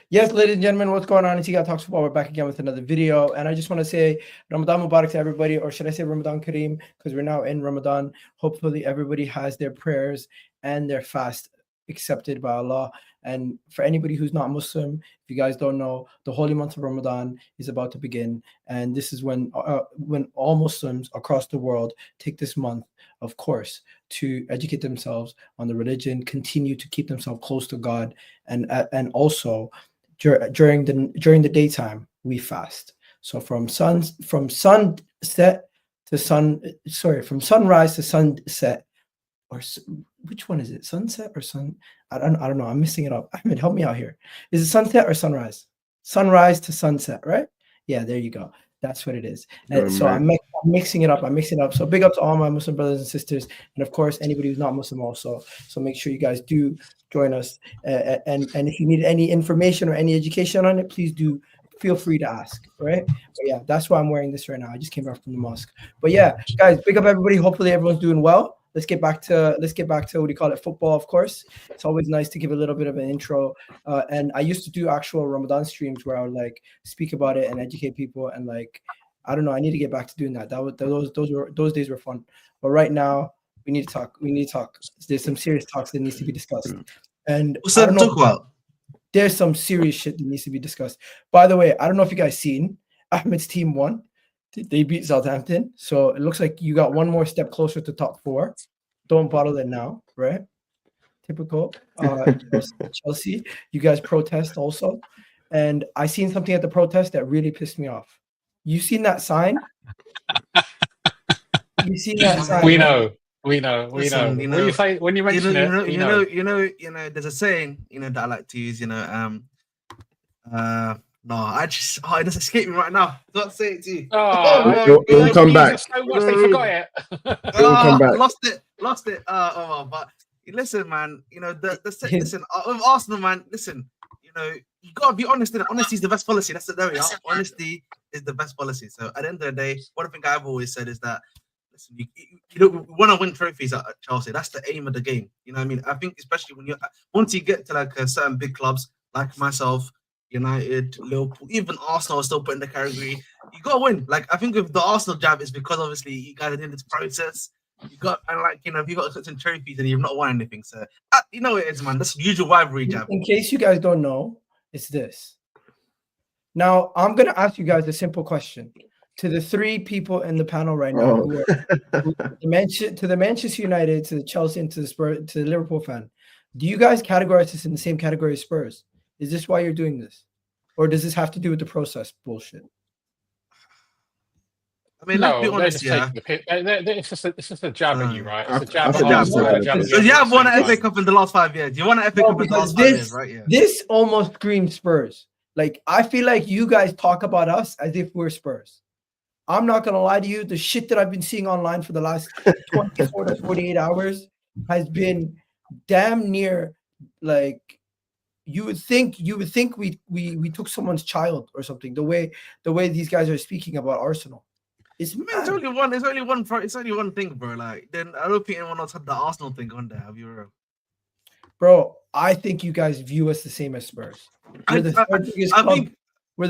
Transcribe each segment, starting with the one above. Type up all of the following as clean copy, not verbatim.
Yes, ladies and gentlemen, what's going on? It's Egal Talks Football. We're back again with another video. And I just want to say Ramadan Mubarak to everybody, or should I say Ramadan Kareem? Because we're now in Ramadan. Hopefully everybody has their prayers and their fast accepted by Allah. And for anybody who's not Muslim, if you guys don't know, the holy month of Ramadan is about to begin. And this is when all Muslims across the world take this month, of course, to educate themselves on the religion, continue to keep themselves close to God, and also during the daytime we fast. So from sunrise to sunset, or which one is it? Sunset or sun? I don't know. I'm missing it up. Ahmed, help me out here. Is it sunset or sunrise? Sunrise to sunset, right? Yeah, there you go. That's what it is. And so I'm mixing it up. So big up to all my Muslim brothers and sisters, and of course anybody who's not Muslim also. So make sure you guys do join us. And if you need any information or any education on it, please do feel free to ask. Right? But yeah, that's why I'm wearing this right now. I just came back from the mosque. But yeah, guys, big up everybody. Hopefully everyone's doing well. Let's get back to what do you call it? Football, of course. It's always nice to give a little bit of an intro. And I used to do actual Ramadan streams where I would like speak about it and educate people. And like, I don't know, I need to get back to doing that. Those days were fun. But right now, we need to talk. There's some serious talks that needs to be discussed. And what's that to talk about? There's some serious shit that needs to be discussed. By the way, I don't know if you guys seen Ahmed's team won. They beat Southampton, so it looks like you got one more step closer to top 4. Don't bottle it now, right? Typical Chelsea. You guys protest also, and I seen something at the protest that really pissed me off. You seen that sign? You seen that sign? We know. Listen, you know, when you say, when you mention you know, there's a saying, that I like to use, no, it just escaped me right now. Don't say it to you. It'll come back. So much they forgot it. It'll come back. Lost it. But listen, man. Listen. With Arsenal, man. Listen. You gotta be honest. Honesty is the best policy. There we are. Honesty is the best policy. So at the end of the day, one thing I've always said is that, listen, you want to win trophies at Chelsea. That's the aim of the game. You know what I mean? I think especially once you get to like certain big clubs like myself, United, Liverpool, even Arsenal are still put in the category. You gotta win. Like I think with the Arsenal jab, it's because obviously you guys are in this process. You got if you got certain trophies and you've not won anything, so you know it is, man. That's usual rivalry jab. In case you guys don't know, it's this. Now I'm gonna ask you guys a simple question to the 3 people in the panel right now. To the Manchester United, to the Chelsea, and to the Spurs, to the Liverpool fan. Do you guys categorize this in the same category as Spurs? Is this why you're doing this? Or does this have to do with the process bullshit? I mean, no, let's be honest, it's just a jab at you, right? It's a jab. So you have won an FA Cup in the last 5 years. You won an FA Cup in the last 5 years, right? Yeah. This almost screams Spurs. Like, I feel like you guys talk about us as if we're Spurs. I'm not going to lie to you. The shit that I've been seeing online for the last 24 to 48 hours has been damn near like, you would think we took someone's child or something. The way these guys are speaking about Arsenal, it's only one thing, bro. Like then I don't think anyone else had the Arsenal thing on there. Have you, bro? I think you guys view us the same as Spurs. We're the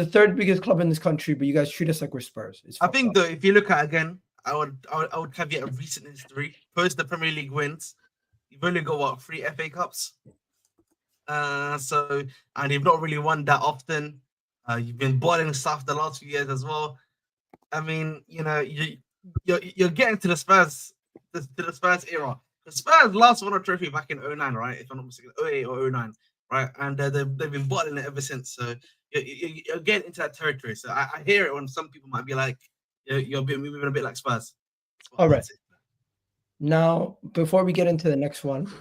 third biggest club in this country, but you guys treat us like we're Spurs. I think though, if you look at it again, I would caveat a recent history. Post the Premier League wins, you've only got 3 FA Cups. And you've not really won that often. You've been boiling stuff the last few years as well. I mean, you're getting to the Spurs era. The Spurs last won a trophy back in 2009, right? If I'm not mistaken, 2008 or 2009, right? And they've been bottling it ever since. So you're getting into that territory. So I hear it when some people might be like, you're moving a bit like Spurs. All right. Now, before we get into the next one,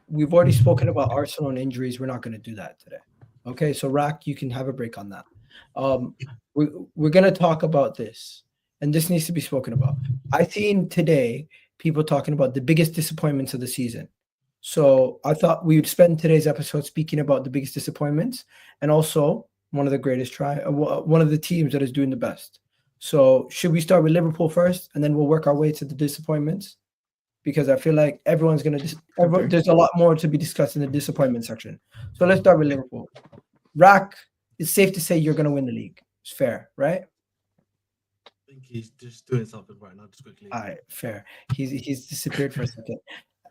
we've already spoken about Arsenal and injuries. We're not going to do that today. Okay, so Rack, you can have a break on that. We're going to talk about this, and this needs to be spoken about. I seen today people talking about the biggest disappointments of the season. So I thought we would spend today's episode speaking about the biggest disappointments and also one of the teams that is doing the best. So should we start with Liverpool first, and then we'll work our way to the disappointments? Because I feel like everyone's going to there's a lot more to be discussed in the disappointment section. So let's start with Liverpool. Rack, it's safe to say you're going to win the league. It's fair, right? I think he's just doing something right now, just quickly. All right, fair. He's disappeared for a second.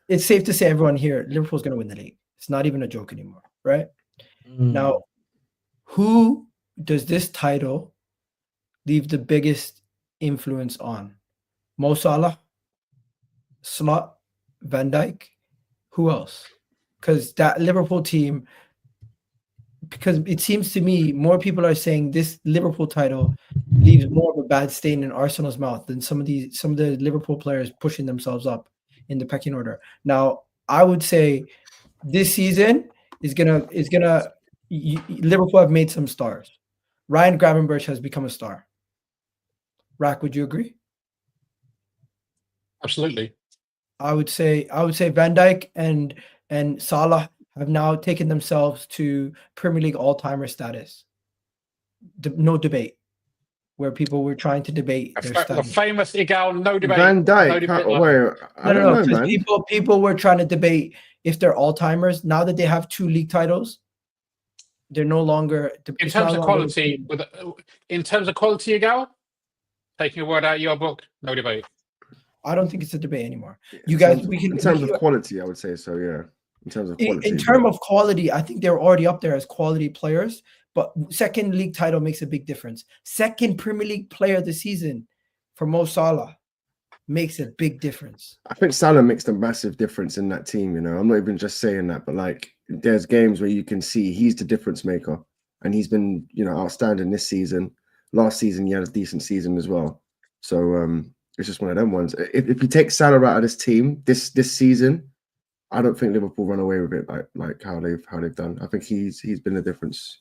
It's safe to say everyone here, Liverpool's going to win the league. It's not even a joke anymore, right? Now, who does this title leave the biggest influence on? Mo Salah, Slot, Van Dijk, who else? Because that Liverpool team, because it seems to me more people are saying this Liverpool title leaves more of a bad stain in Arsenal's mouth than some of the Liverpool players pushing themselves up in the pecking order. Now, I would say this season Liverpool have made some stars. Ryan Gravenberch has become a star. Rack, would you agree? Absolutely. I would say Van Dijk and Salah have now taken themselves to Premier League all-timer status. No debate. Where people were trying to debate their The status. famous Egal, no debate. Van Dijk. No debate. I don't know, man. People were trying to debate if they're all-timers. Now that they have 2 league titles, they're no longer. In terms of quality, Egal, taking a word out of your book, no debate. I don't think it's a debate anymore. You guys, in terms of quality, I would say so. Yeah, in terms of quality. In terms of quality, I think they're already up there as quality players. But second league title makes a big difference. Second Premier League player of the season for Mo Salah makes a big difference. I think Salah makes a massive difference in that team. You know, I'm not even just saying that, but like, there's games where you can see he's the difference maker, and he's been, you know, outstanding this season. Last season, he had a decent season as well. So it's just one of them ones. If you take Salah out of this team this season, I don't think Liverpool run away with it like how they've done. I think he's been the difference.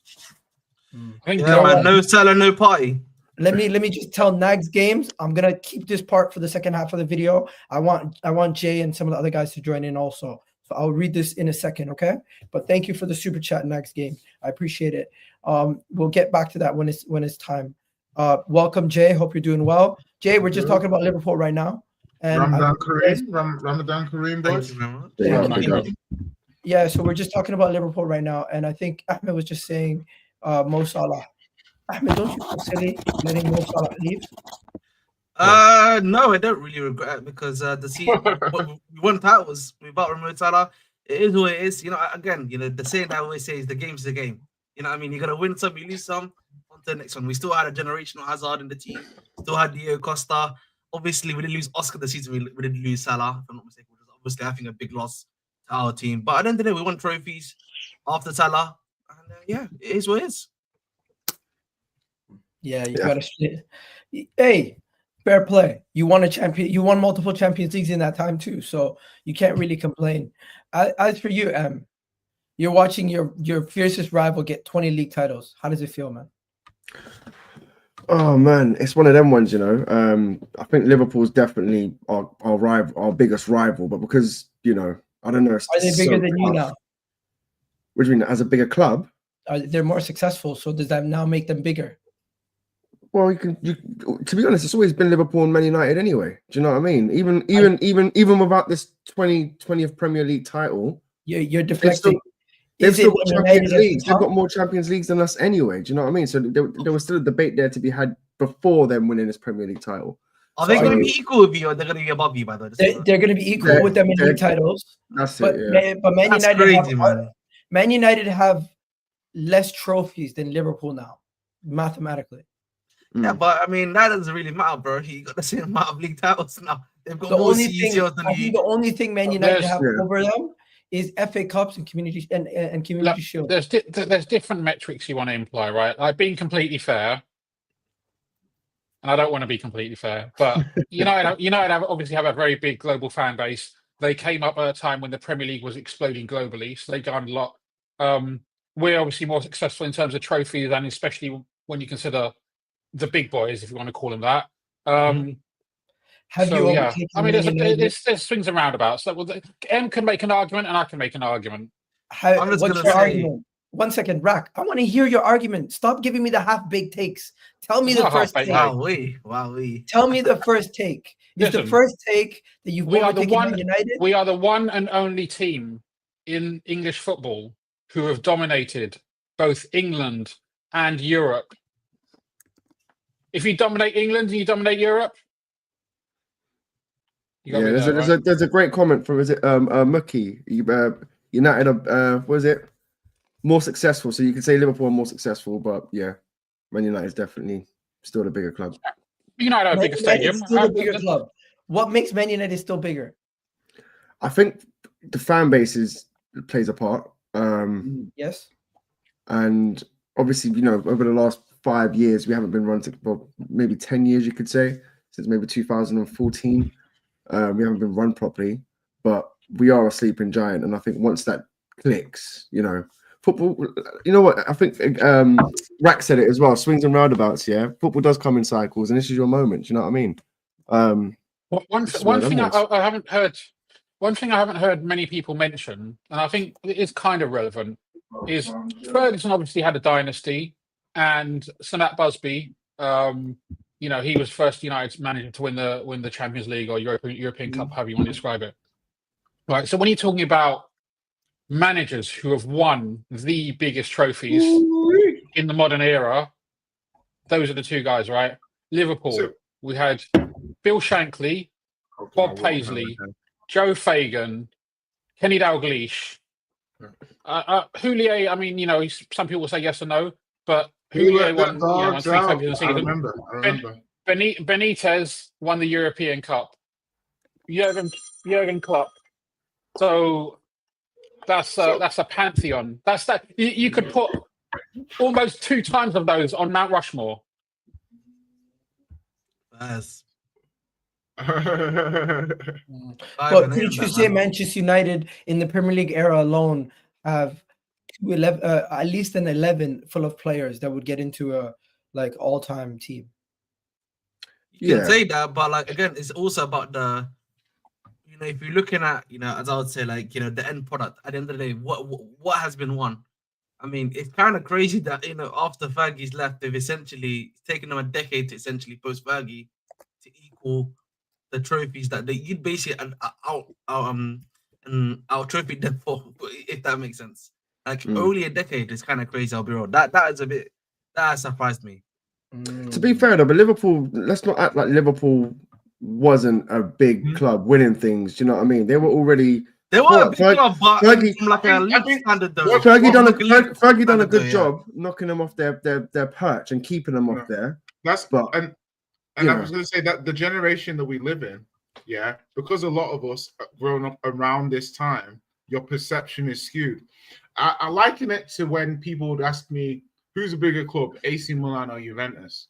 No Salah, no party. Let me just tell Nags Games. I'm gonna keep this part for the second half of the video. I want Jay and some of the other guys to join in also. So I'll read this in a second, okay? But thank you for the super chat, Nags Game. I appreciate it. We'll get back to that when it's time. Welcome, Jay. Hope you're doing well. Jay, we're just talking about Liverpool right now. And Ramadan Kareem, boys. Thank you, yeah, so we're just talking about Liverpool right now, and I think Ahmed was just saying Mo Salah. Ahmed, don't you feel silly letting Mo Salah leave? No, I don't really regret it because the season we won titles without Mo Salah. It is what it is. You know, again, you know, the saying that I always say is the game's the game. You know what I mean? You gotta win some, you lose some. On to the next one. We still had a generational Hazard in the team. Still had Diego Costa. Obviously, we didn't lose Oscar this season. We didn't lose Salah, if I'm not mistaken, which was obviously I think a big loss to our team. But at the end of the day, we won trophies after Salah. And yeah, it is what it is. Yeah, you gotta. Hey, fair play. You won a champion. You won multiple Champions Leagues in that time too, so you can't really complain. As for you, you're watching your fiercest rival get 20 league titles. How does it feel, man? Oh man, it's one of them ones, you know. I think Liverpool's definitely our rival, our biggest rival, but because, you know, I don't know. Are they bigger than you now? What do you mean, as a bigger club? They're more successful, so does that now make them bigger? Well, to be honest, it's always been Liverpool and Man United anyway. Do you know what I mean? Even without this 20th Premier League title, you're deflecting. They've still got Champions Leagues. They've got more Champions Leagues than us anyway. Do you know what I mean? So there was still a debate there to be had before them winning this Premier League title. Are they going to be equal with you, or they're going to be above you? By the way, they're going to be equal with them in league titles. That's but, it. Yeah. But Man United United have less trophies than Liverpool now, mathematically. Yeah, but I mean that doesn't really matter, bro. You got the same amount of league titles now. They've got the more only CECs than you. The only thing Man United have over them is FA Cups and Community and Community Shield. There's different metrics you want to imply, right? Like being completely fair, and I don't want to be completely fair, but United obviously have a very big global fan base. They came up at a time when the Premier League was exploding globally, so they garnered a lot. We're obviously more successful in terms of trophies, and especially when you consider the big boys, if you want to call them that. I mean, there's swings and roundabouts. So M can make an argument, and I can make an argument. What's your argument? 1 second, Rack. I want to hear your argument. Stop giving me the half-baked takes. Tell me the first take. Wow. Tell me the first take. Is the first take that you've overtaken Man United? We are the one and only team in English football who have dominated both England and Europe. If you dominate England and you dominate Europe, you Yeah, there's a great comment from Mookie. United, what is it? More successful. So you could say Liverpool are more successful, but yeah, Man United is definitely still the bigger club. United are a Man bigger United stadium. is still the bigger club. What makes Man United still bigger? I think the fan base plays a part. Yes. And obviously, over the last 5 years, we haven't been run to, well, maybe 10 years, you could say, since maybe 2014. We haven't been run properly, but we are a sleeping giant. And I think once that clicks, football, you know what? I think Rack said it as well, swings and roundabouts, yeah? Football does come in cycles, and this is your moment, you know what I mean? One thing I haven't heard... One thing I haven't heard many people mention, and I think it is kind of relevant, is Ferguson obviously had a dynasty, and Sir Matt Busby, he was first United manager to win the Champions League or European Cup, however you want to describe it. Right. So when you're talking about managers who have won the biggest trophies in the modern era, those are the two guys, right? Liverpool, we had Bill Shankly, Bob Paisley, Joe Fagan, Kenny Dalglish, Houllier. I mean, some people will say yes or no, but Houllier won 3 times in the season. I remember. Benitez won the European Cup. Jurgen Klopp. So that's a pantheon. That's that. You could put almost 2 times of those on Mount Rushmore. Yes. But couldn't you say Manchester United in the Premier League era alone have at least an 11 full of players that would get into a all-time team? You can say that, but again, it's also about the, if you're looking at, as I would say, the end product. At the end of the day, what has been won? I mean, it's kind of crazy that after Fergie's left, they've essentially taken them a decade to essentially post Fergie to equal the trophies that you'd basically our trophy depth for, if that makes sense. Only a decade is kind of crazy. I'll be real. That has surprised me. To be fair though, but Liverpool, let's not act like Liverpool wasn't a big club winning things. Do you know what I mean? They were already. They were a big club, but Fergie done a good job knocking them off their perch and keeping them off there. And I was going to say that the generation that we live in, because a lot of us have grown up around this time, your perception is skewed. I liken it to when people would ask me, who's a bigger club, AC Milan or Juventus?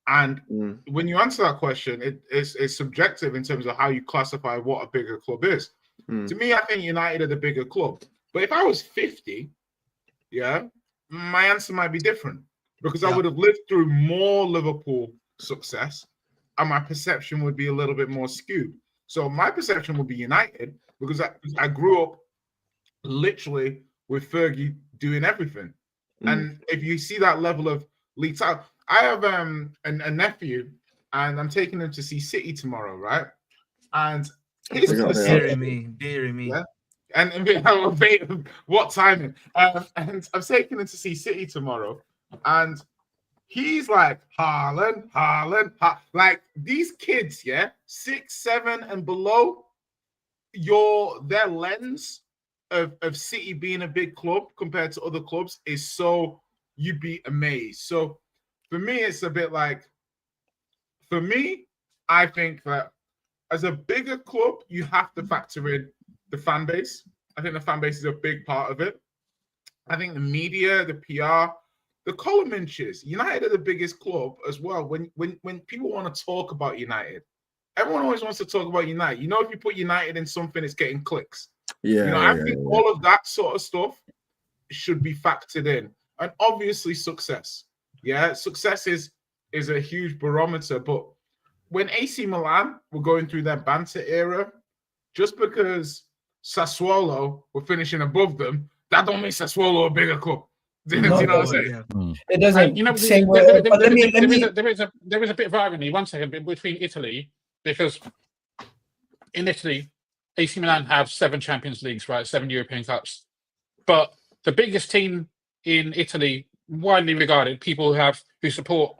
And when you answer that question, it's subjective in terms of how you classify what a bigger club is. To me, I think United are the bigger club. But if I was 50, my answer might be different because I would have lived through more Liverpool success and my perception would be a little bit more skewed. So my perception would be United because I grew up literally with Fergie doing everything. And if you see that level of league title, I have a nephew and I'm taking him to see City tomorrow, right? And he's dear me. Yeah? And what timing? And I'm taking him to see City tomorrow, and he's like Haaland. Like these kids, 6, 7, and below. Their lens of City being a big club compared to other clubs is so you'd be amazed. So for me, it's a bit like. For me, I think that as a bigger club, you have to factor in the fan base. I think the fan base is a big part of it. I think the media, the PR, the column inches. United are the biggest club as well. When people want to talk about United, everyone always wants to talk about United. If you put United in something, it's getting clicks. I think all of that sort of stuff should be factored in. And obviously success. Success is a huge barometer. But when AC Milan were going through their banter era, just because Sassuolo were finishing above them, that don't make Sassuolo a bigger club. Do you know what I'm saying? It doesn't. There is a bit of irony. 1 second between Italy, because in Italy, AC Milan have 7 Champions Leagues, right? 7 European Cups, but the biggest team in Italy, widely regarded, people who support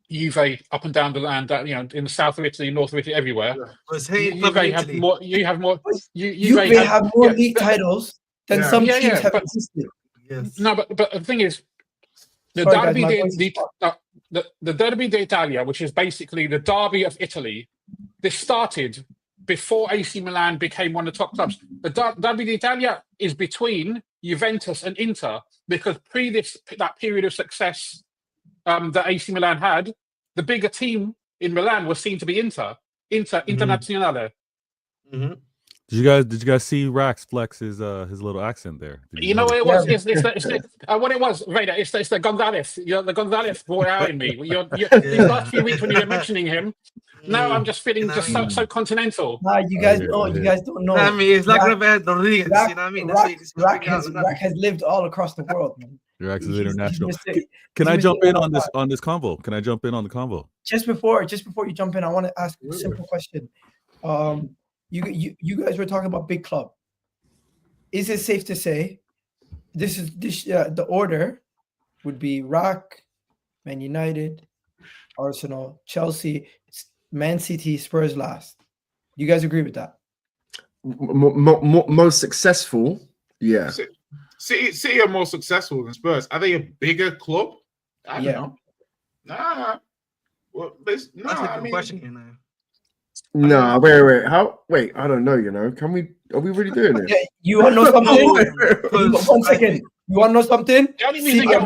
Juve up and down the land, in the south of Italy, north of Italy, everywhere. Was hated club Juve in have Italy. more. You have more. Juve have more league titles than Yeah. some Yeah, teams yeah, have but- existed. Yes. No, but the thing is, the Sorry, guys, Derby my voice is fucked. the Derby d'Italia, which is basically the derby of Italy, this started before AC Milan became one of the top clubs. The Derby d'Italia is between Juventus and Inter, because that period of success that AC Milan had, the bigger team in Milan was seen to be Internazionale. Mm-hmm. Did you guys see Rax flex his little accent there? You know what it was? What it was, Vader. It's the Gonzalez. The Gonzalez brought it out in me. These last few weeks when you were mentioning him, now I'm just feeling so continental. Nah, you guys don't know. You know what I mean? It's like Robert Rodriguez. You know what I mean? Rack has lived all across the world, man. Rax is He's international. Mr. Can I Mr. jump in on Worldwide. this convo? Can I jump in on the convo? Just before you jump in, I want to ask a simple question. You guys were talking about big club. Is it safe to say the order would be Rack, Man United, Arsenal, Chelsea, Man City, Spurs last? You guys agree with that? Most successful, yeah. City are more successful than Spurs. Are they a bigger club? I don't know. Nah. Well, That's a good question, you know. Nah, wait. Wait, I don't know. Are we really doing this? Yeah, you want to know something? 1 second. You want to know something? The only reason City are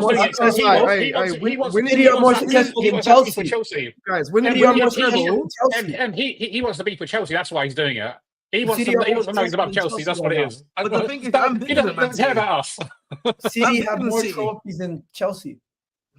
more successful than Chelsea. Guys, when City you are win more the treble, successful than Chelsea. And he wants to be for Chelsea. That's why he's doing it. He wants City to are more know he's about successful Chelsea. than That's what it Chelsea is. But the thing is, He doesn't care about us. City have more City. trophies than Chelsea.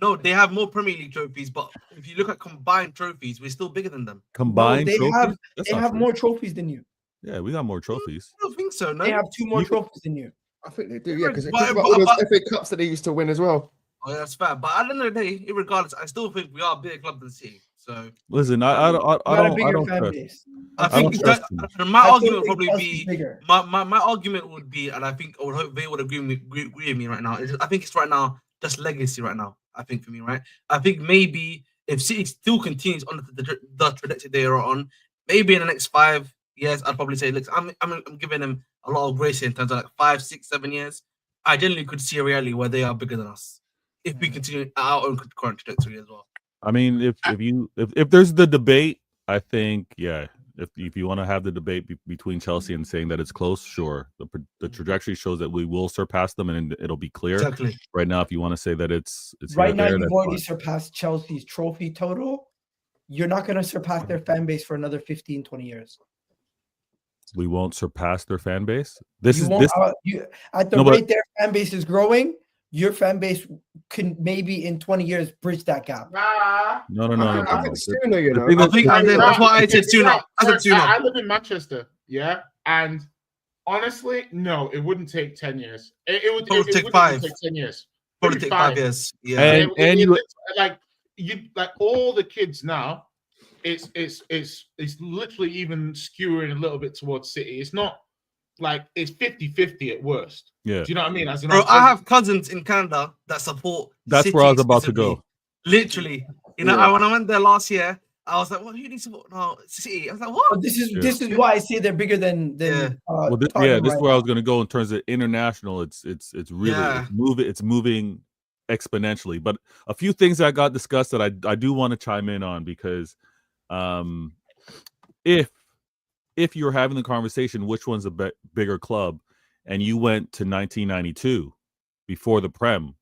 No, they have more Premier League trophies, but if you look at combined trophies, we're still bigger than them. Combined they trophies? That's They not have true. more trophies than you. Yeah, we got more trophies. I don't think so. No, They have 2 more trophies than you. I think they do, yeah, because But- think about all those FA Cups that they used to win as well. Oh, yeah, that's fair. But at the end of the day, regardless, I still think we are a bigger club than City. So Listen, I You got a don't bigger trust. fan base. I I think don't trust him. my I still argument would think probably Chelsea's be bigger. my argument would be, and I think they would agree with me right now. I think it's right now just legacy right now. I think for me, right? I think maybe if City still continues on the trajectory they are on, maybe in the next 5 years, I'd probably say, look, I'm giving them a lot of grace here in terms of like 5, 6, 7 years. I generally could see a reality where they are bigger than us if we continue our own current trajectory as well. I mean, if there's the debate, I think if you want to have the debate between Chelsea and saying that it's close, sure. The trajectory shows that we will surpass them, and it'll be clear. Exactly. Right now, if you want to say that it's Right now, there, you've that's already fine. surpassed Chelsea's trophy total. You're not going to surpass their fan base for another 15, 20 years. We won't surpass their fan base. At the No, but- rate their fan base is growing, your fan base can maybe in 20 years bridge that gap. No. I think sooner, you know. thing I is- think that's why I said tune up. I said tune I up. live in Manchester, yeah, and honestly, no, it wouldn't take 10 years. It would Probably take wouldn't 5. take 10 years. Probably Maybe take 5 years. Yeah. And you like all the kids now. It's literally even skewing a little bit towards City. It's not like it's 50-50 at worst. Yeah. Do you know what I mean? As Bro, I have cousins in Canada that support. That's City where I was about to exclusively. go. Literally, when I went there last year, I was like, "What? Who do you support?" No, City. I was like, "What?" But this is why I say they're bigger than Well, this Tottenham is right where I now. was going to go in terms of international. It's really it's moving exponentially. But a few things that got discussed that I do want to chime in on, because if you're having the conversation, which one's a bigger club, and you went to 1992 before the Prem,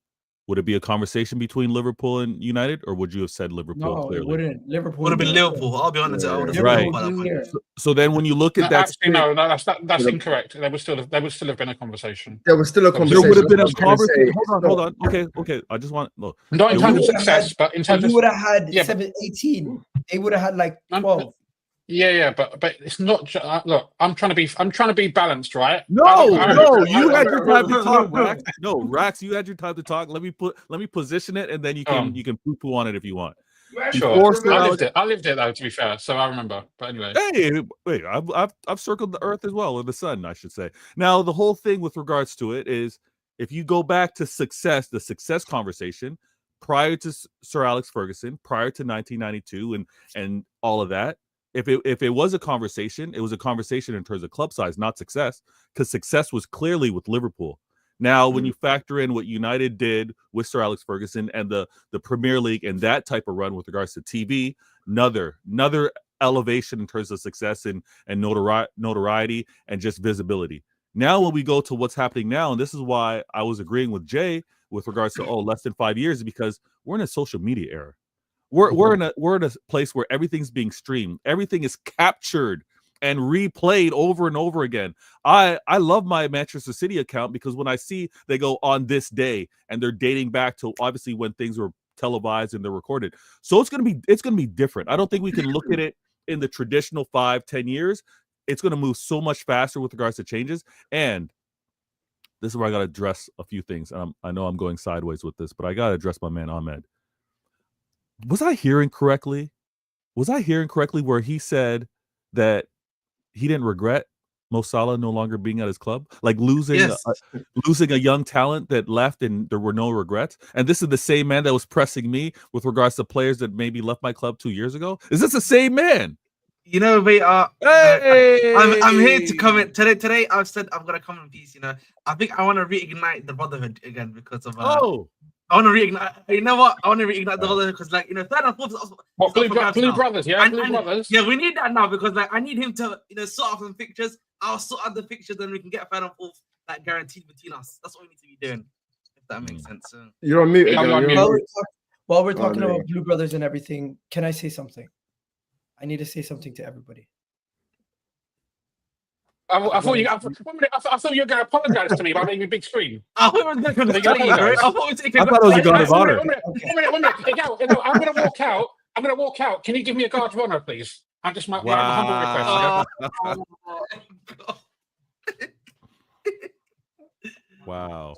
would it be a conversation between Liverpool and United, or would you have said Liverpool No, clearly? it wouldn't. Liverpool Would have been Liverpool. I'll be honest. I would have Right. Liverpool by that point. So then when you look at that, Actually, no, that's incorrect. There would still have been a conversation. There was still a There conversation. there would have been a That's what I was gonna conversation. say. Hold on. Okay. I just want look. Not in It terms of would've success, had- but in terms You of would have had Yeah, 18. They would have had like I'm- 12. yeah, but it's not. Look, I'm trying to be balanced, right? No, you I- had your time to talk, Rax. No, Rax, you had your time to talk. Let me position it, and then you can poo-poo on it if you want. Sure, Forced it I out. lived it though. To be fair, so I remember. But anyway, Hey, wait, I've circled the Earth as well, or the Sun, I should say. Now, the whole thing with regards to it is if you go back to the success conversation prior to Sir Alex Ferguson, prior to 1992 and all of that, if it was a conversation, it was a conversation in terms of club size, not success, because success was clearly with Liverpool. Now, when you factor in what United did with Sir Alex Ferguson and the Premier League and that type of run with regards to TV, another elevation in terms of success and notoriety and just visibility. Now, when we go to what's happening now, and this is why I was agreeing with Jay with regards to less than 5 years, because we're in a social media era. We're in a place where everything's being streamed, everything is captured and replayed over and over again. I love my Manchester City account because when I see they go on this day and they're dating back to obviously when things were televised and they're recorded. So it's gonna be different. I don't think we can look at it in the traditional 5-10 years. It's gonna move so much faster with regards to changes. And this is where I gotta address a few things. I know I'm going sideways with this, but I gotta address my man Ahmed. Was I hearing correctly where he said that he didn't regret Mo Salah no longer being at his club, like losing a young talent that left and there were no regrets? And this is the same man that was pressing me with regards to players that maybe left my club 2 years ago. Is this the same man? You know, we are. Hey! I'm here to comment today. I've said I'm gonna come in peace. You know, I think I want to reignite the brotherhood again because of. I want to reignite. You know what? I want to reignite the brotherhood because, like, you know, third and fourth. Blue Brothers, yeah, Blue Brothers. Yeah, we need that now because, like, I need him to, you know, sort out some fixtures. I'll sort out the fixtures, then we can get third and fourth, like, guaranteed between us. That's what we need to be doing. If that makes sense. You're on mute. While we're talking about Blue Brothers and everything, can I say something? I need to say something to everybody. I thought you were going to apologize to me by making a big screen. I thought it was a guard of honor. One minute. Egal, I'm going to walk out. Can you give me a guard of honor, please? I'm just my humble request. Wow.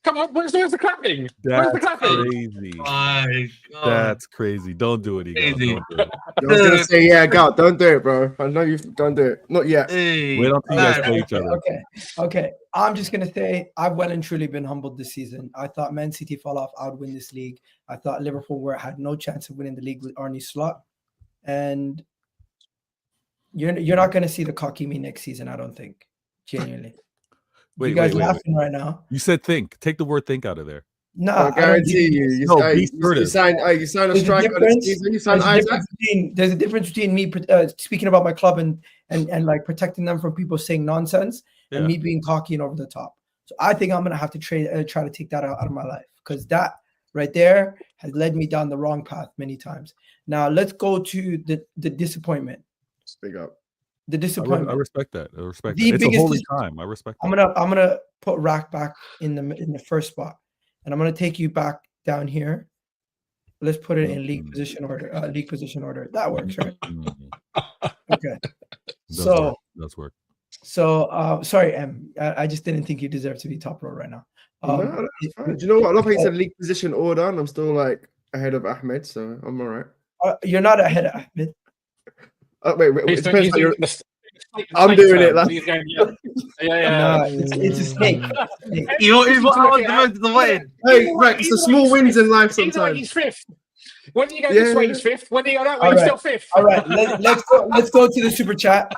Come on, where's the clapping? That's crazy. My God. That's crazy. Don't do it, Egal. Don't do it. I was gonna say, yeah, God, don't do it, bro. I know you don't do it. Not yet. Wait until you guys play each other. Okay. I'm just gonna say I've well and truly been humbled this season. I thought Man City fall off. I would win this league. I thought Liverpool had no chance of winning the league with Arne Slot. And you're not gonna see the cocky me next season, I don't think. Genuinely. You guys laughing right now. You said think. Take the word think out of there. No, I guarantee you. You sign a striker this season. You sign Isaac. There's a difference between me speaking about my club and like protecting them from people saying nonsense and me being cocky and over the top. So I think I'm gonna have to try to take that out of my life because that right there has led me down the wrong path many times. Now let's go to the disappointment. Speak up. The disappointment. I respect that. It's a holy time. I respect that. I'm gonna put Rack back in the first spot, and I'm gonna take you back down here. Let's put it in league position order. League position order. That works, right? Okay. Does work. So sorry, Em. I just didn't think you deserve to be top row right now. No, that's fine. Do you know what? I love how you said league position order, and I'm still like ahead of Ahmed, so I'm all right. You're not ahead of Ahmed. Wait. It depends how you're... I'm doing it. Like... No, it's a snake. Hey, right. It's the small wins in life sometimes. He's fifth. When do you go this way? He's fifth. When do you go that way? He's still fifth. All right. Let's go to the super chat.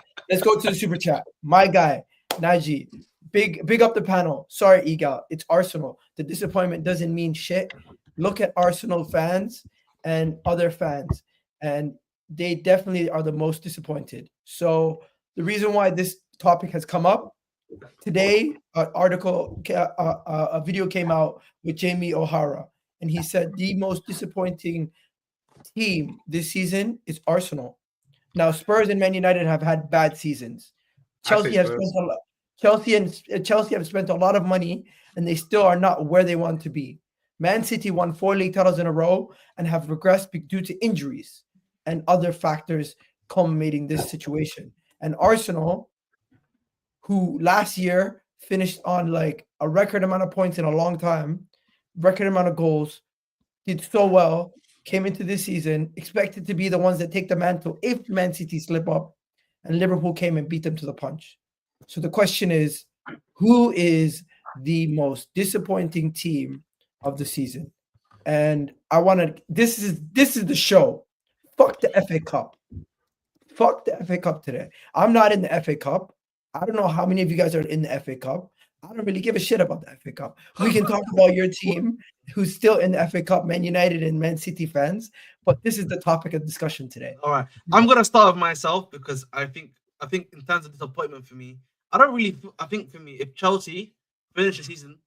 My guy, Naji. Big up the panel. Sorry, Egal. It's Arsenal. The disappointment doesn't mean shit. Look at Arsenal fans and other fans, and they definitely are the most disappointed. So the reason why this topic has come up today, a video came out with Jamie O'Hara, and he said the most disappointing team this season is Arsenal. Now, Spurs and Man United have had bad seasons. Chelsea have spent a lot of money, and they still are not where they want to be. Man City won 4 league titles in a row and have regressed due to injuries and other factors culminating this situation. And Arsenal, who last year finished on like a record amount of points in a long time, record amount of goals, did so well, came into this season, expected to be the ones that take the mantle if Man City slip up, and Liverpool came and beat them to the punch. So the question is, who is the most disappointing team of the season. And I want to. This is the show. Fuck the FA Cup. Fuck the FA Cup today. I'm not in the FA Cup. I don't know how many of you guys are in the FA Cup. I don't really give a shit about the FA Cup. We can talk about your team who's still in the FA Cup, Man United and Man City fans. But this is the topic of discussion today. All right, I'm gonna start with myself because I think in terms of disappointment for me, I think for me, if Chelsea finish the season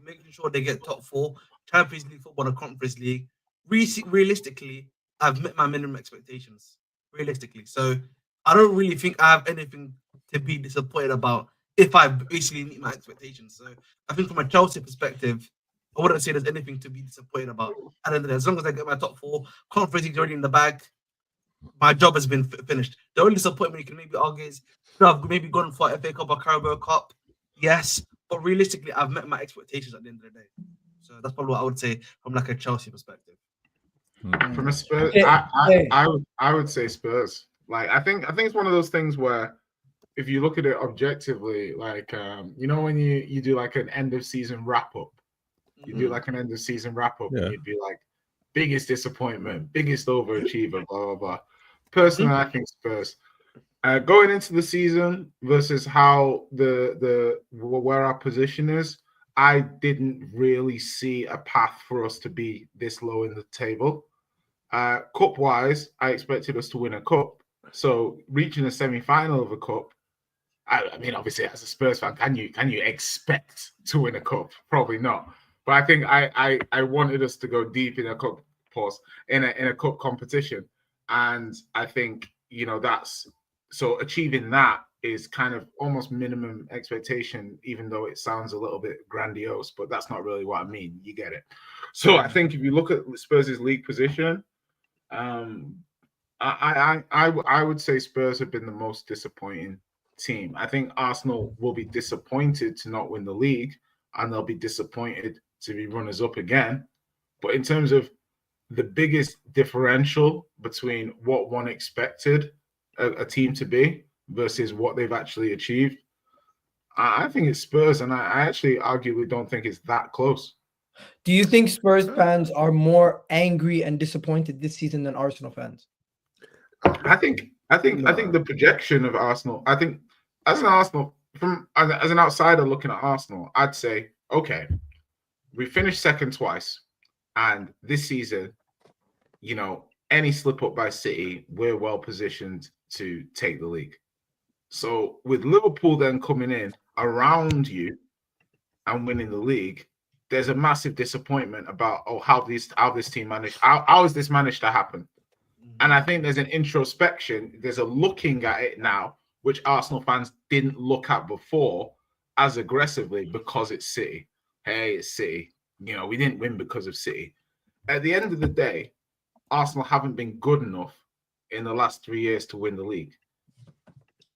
making sure they get top 4, Champions League football and Conference League, realistically, I've met my minimum expectations. Realistically, so I don't really think I have anything to be disappointed about if I basically meet my expectations. So I think from a Chelsea perspective, I wouldn't say there's anything to be disappointed about. And as long as I get my top 4, Conference League already in the bag, my job has been finished. The only disappointment you can maybe argue is could I've maybe gone for FA Cup or Carabao Cup, yes, but realistically, I've met my expectations at the end of the day. So that's probably what I would say from like a Chelsea perspective. From a Spurs, I would say Spurs. Like I think it's one of those things where if you look at it objectively, like you know when you do like an end of season wrap up, you do like an end of season wrap up, and you'd be like biggest disappointment, biggest overachiever, blah blah blah. Personally, I think Spurs. Going into the season versus how where our position is, I didn't really see a path for us to be this low in the table. Cup wise, I expected us to win a cup. So reaching a semi-final of a cup, I mean, obviously as a Spurs fan, can you expect to win a cup? Probably not. But I think I wanted us to go deep in a cup in a cup competition, and I think that's so achieving that is kind of almost minimum expectation, even though it sounds a little bit grandiose, but that's not really what I mean. You get it. So I think if you look at Spurs' league position, I would say Spurs have been the most disappointing team. I think Arsenal will be disappointed to not win the league, and they'll be disappointed to be runners up again. But in terms of the biggest differential between what one expected a team to be versus what they've actually achieved, I think it's Spurs, and I actually arguably don't think it's that close. Do you think Spurs fans are more angry and disappointed this season than Arsenal fans? I think the projection of Arsenal, I think as an outsider looking at Arsenal, I'd say, okay, we finished second twice, and this season, any slip up by City, we're well positioned to take the league. So with Liverpool then coming in around you and winning the league, there's a massive disappointment about how this team managed. How is this managed to happen? And I think there's an introspection. There's a looking at it now, which Arsenal fans didn't look at before as aggressively because it's City. Hey, it's City. We didn't win because of City. At the end of the day, Arsenal haven't been good enough in the last 3 years to win the league.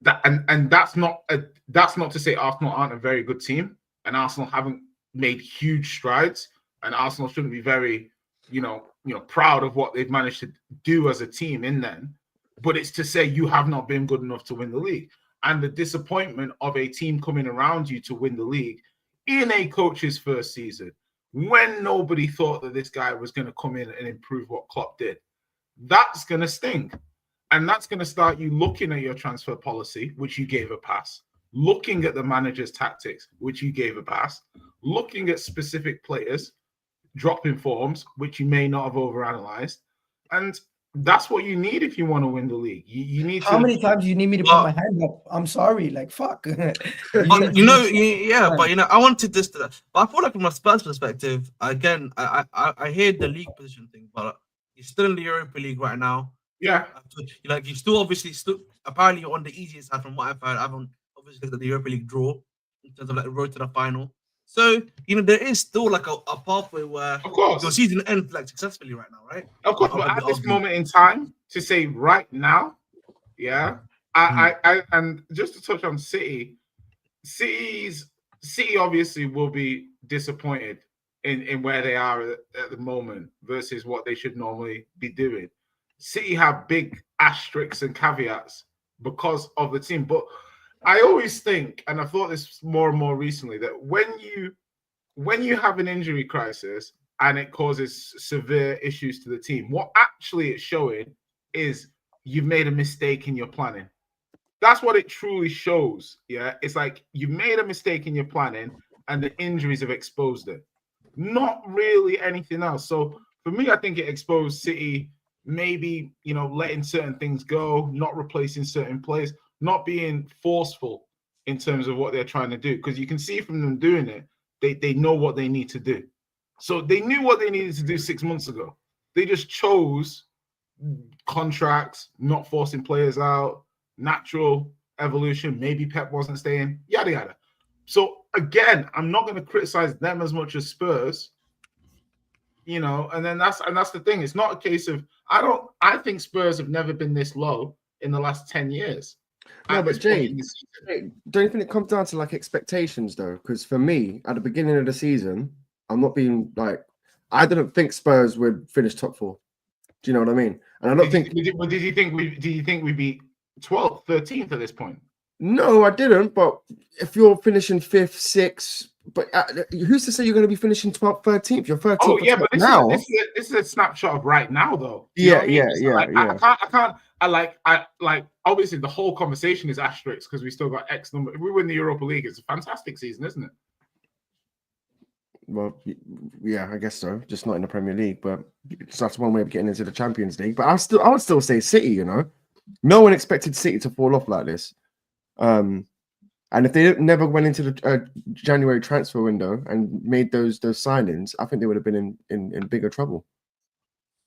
That's not to say Arsenal aren't a very good team, and Arsenal haven't made huge strides, and Arsenal shouldn't be very, proud of what they've managed to do as a team in them. But it's to say you have not been good enough to win the league, and the disappointment of a team coming around you to win the league in a coach's first season, when nobody thought that this guy was going to come in and improve what Klopp did, that's going to sting. And that's going to start you looking at your transfer policy, which you gave a pass, looking at the manager's tactics, which you gave a pass, looking at specific players, dropping forms, which you may not have overanalyzed. And that's what you need if you want to win the league. You need How many times do you need me to put my hand up? I'm sorry, like fuck. But I wanted this to that. But I feel like from a Spurs perspective, again, I hear the league position thing, but you're still in the Europa League right now. Yeah. You still apparently you're on the easiest side from what I've heard. I haven't obviously looked at the Europa League draw in terms of like the road to the final. So, there is still like a pathway where of course your season ends like successfully right now, right? Of course, but at this moment in time, to say right now, I and just to touch on City obviously will be disappointed in where they are at the moment versus what they should normally be doing. City have big asterisks and caveats because of the team, but I always think, and I've thought this more and more recently, that when you have an injury crisis and it causes severe issues to the team, what actually it's showing is you've made a mistake in your planning. That's what it truly shows. Yeah, it's like you made a mistake in your planning and the injuries have exposed it. Not really anything else. So for me, I think it exposed City maybe, letting certain things go, not replacing certain players, not being forceful in terms of what they're trying to do. Because you can see from them doing it, they know what they need to do. So they knew what they needed to do 6 months ago. They just chose contracts, not forcing players out, natural evolution. Maybe Pep wasn't staying, yada, yada. So again, I'm not going to criticize them as much as Spurs, and then that's the thing. It's not a case of, I think Spurs have never been this low in the last 10 years. No, but Jay, don't you think it comes down to like expectations though? Because for me, at the beginning of the season, I'm not being like, I didn't think Spurs would finish top 4. Do you know what I mean? And I don't think. Did you think we'd be 12th, 13th at this point? No, I didn't. But if you're finishing 5th, 6th, but who's to say you're going to be finishing 12th, 13th? You're 13th. Oh yeah, but this is a snapshot of right now, though. Yeah. I obviously the whole conversation is asterisk because we still got X number. If we win the Europa League, it's a fantastic season, isn't it? Well, yeah, I guess so. Just not in the Premier League, but that's one way of getting into the Champions League. But I would still say City. No one expected City to fall off like this. And if they never went into the January transfer window and made those signings, I think they would have been in bigger trouble.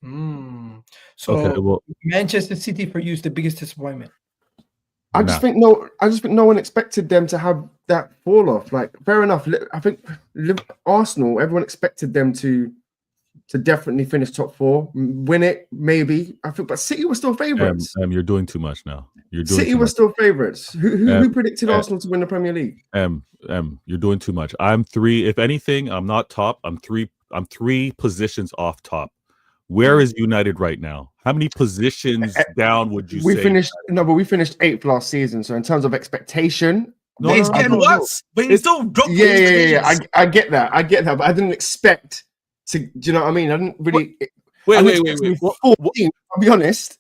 So Okay, well, Manchester City for you is the biggest disappointment. I just think no one expected them to have that fall off. Like, fair enough. I think Arsenal, everyone expected them to definitely finish top 4, win it, maybe. I think, but City were still favourites. You're doing too much now. City were still favourites. Who predicted Arsenal to win the Premier League? You're doing too much. I'm 3. If anything, I'm not top. I'm 3 positions off top. Where is United right now? How many positions down would you say? We finished 8th last season. So in terms of expectation, it's getting worse, but it's still dropped. Yeah. I get that. But I didn't expect to. Do you know what I mean? I didn't really. Wait. 14, I'll be honest.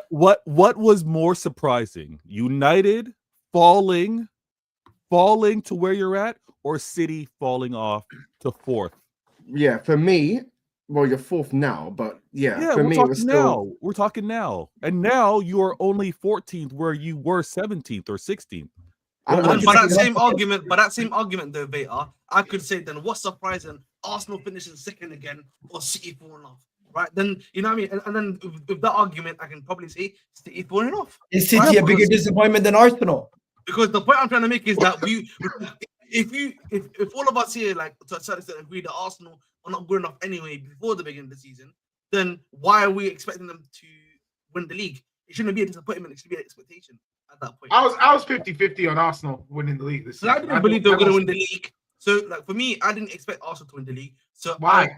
What was more surprising? United falling to where you're at, or City falling off to 4th? Yeah, for me. Well, you're 4th now, but yeah, for me, it was still. We're talking now, and now you are only 14th, where you were 17th or 16th. By that same argument, though, Veta, I could say then what's surprising? Arsenal finishing 2nd again, or City falling off, right? Then you know what I mean. And then with that argument, I can probably say City falling off. Is City a bigger disappointment than Arsenal? Because the point I'm trying to make is that if all of us here, like, to a certain extent, agree that Arsenal are not good enough anyway before the beginning of the season, then why are we expecting them to win the league? It shouldn't be a disappointment. It should be an expectation at that point. I was 50-50 on Arsenal winning the league this season. I didn't believe they were going to win the league. So, like, for me, I didn't expect Arsenal to win the league. So why?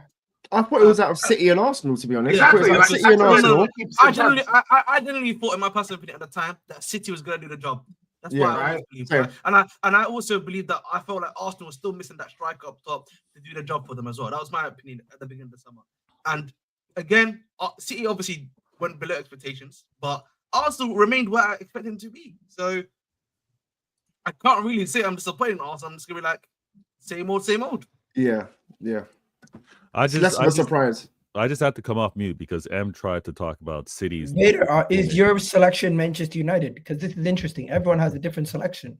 I thought it was out of City and Arsenal, to be honest. Exactly. I City and Arsenal. I generally thought, in my personal opinion at the time, that City was going to do the job. That's why I believe, right? And I also believe that I felt like Arsenal was still missing that striker up top to do the job for them as well. That was my opinion at the beginning of the summer. And again, City obviously went below expectations, but Arsenal remained where I expected them to be. So I can't really say I'm disappointed in Arsenal. I'm just gonna be like, same old. Yeah. That's a surprise. I just have to come off mute because M tried to talk about cities. Vader, is your selection Manchester United? Because this is interesting. Everyone has a different selection.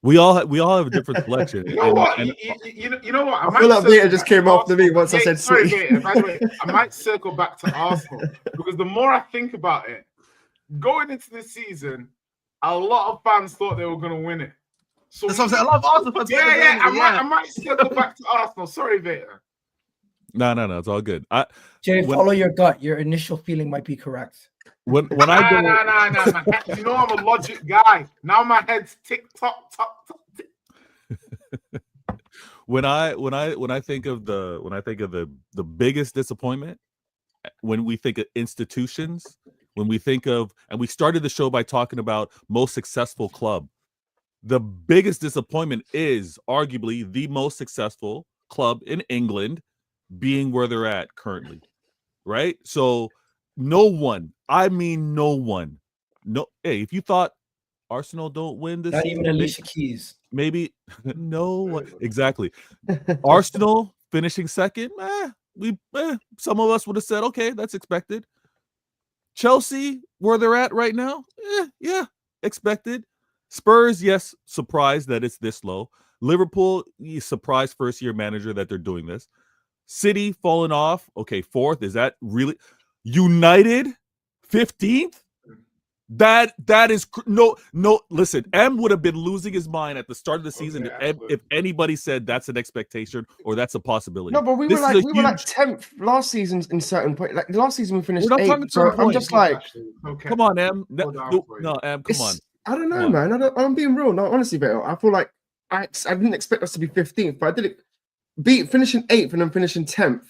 We all have a different selection. You know what? I feel like Vader just came after me once I said sorry, City. By the way, I might circle back to Arsenal because the more I think about it, going into this season, a lot of fans thought they were going to win it. So that's what I'm saying. A lot of Arsenal fans. I might circle back to Arsenal. Sorry, Vader. No, it's all good. Jay, follow your gut. Your initial feeling might be correct. No. You know I'm a logic guy. Now my head's tick tock. When I think of the biggest disappointment, when we think of institutions, when we think of, and we started the show by talking about most successful club. The biggest disappointment is arguably the most successful club in England being where they're at currently, right? So no one, I mean no one, no. Hey, if you thought Arsenal don't win this Not season, even Alicia Keys. maybe no one. Exactly. Arsenal finishing second, some of us would have said, okay, that's expected. Chelsea, where they're at right now, yeah, expected. Spurs, yes, surprised that it's this low. Liverpool, surprised first-year manager that they're doing this. City falling off. Okay, fourth. Is that really United? 15th? That is no. Listen, M would have been losing his mind at the start of the season if anybody said that's an expectation or that's a possibility. No, but we were like 10th last season in certain point. Like the last season we finished 8th. So I'm just like, come on, M. No, M. Come on. I don't know, man. I'm being real. No, honestly, Beto, I feel like I didn't expect us to be 15th, but I did it. Finishing 8th and then finishing 10th.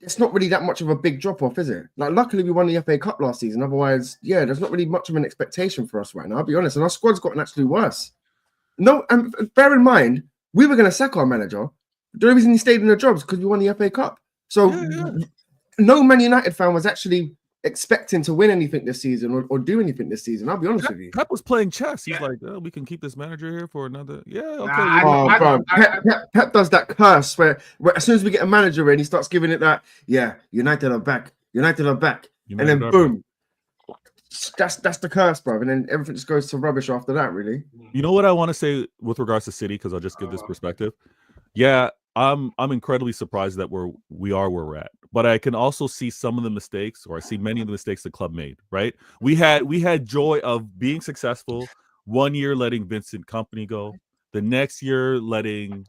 It's not really that much of a big drop off, is it? Like, luckily we won the FA Cup last season. Otherwise, yeah, there's not really much of an expectation for us right now. I'll be honest, and our squad's gotten actually worse. No, and bear in mind, we were going to sack our manager. The only reason he stayed in the job is because we won the FA Cup. So, no Man United fan was actually expecting to win anything this season or do anything this season. I'll be honest with you. Pep was playing chess. He's like, oh, we can keep this manager here for another. Yeah, okay. Pep does that curse where as soon as we get a manager in, he starts giving it that. Yeah, United are back. United are back, and then boom. That's the curse, bro. And then everything just goes to rubbish after that. Really. You know what I want to say with regards to City, because I'll just give this perspective. Yeah, I'm incredibly surprised that we are where we're at. But I can also see some of the mistakes, or I see many of the mistakes the club made, right? We had joy of being successful, 1 year letting Vincent Kompany go, the next year letting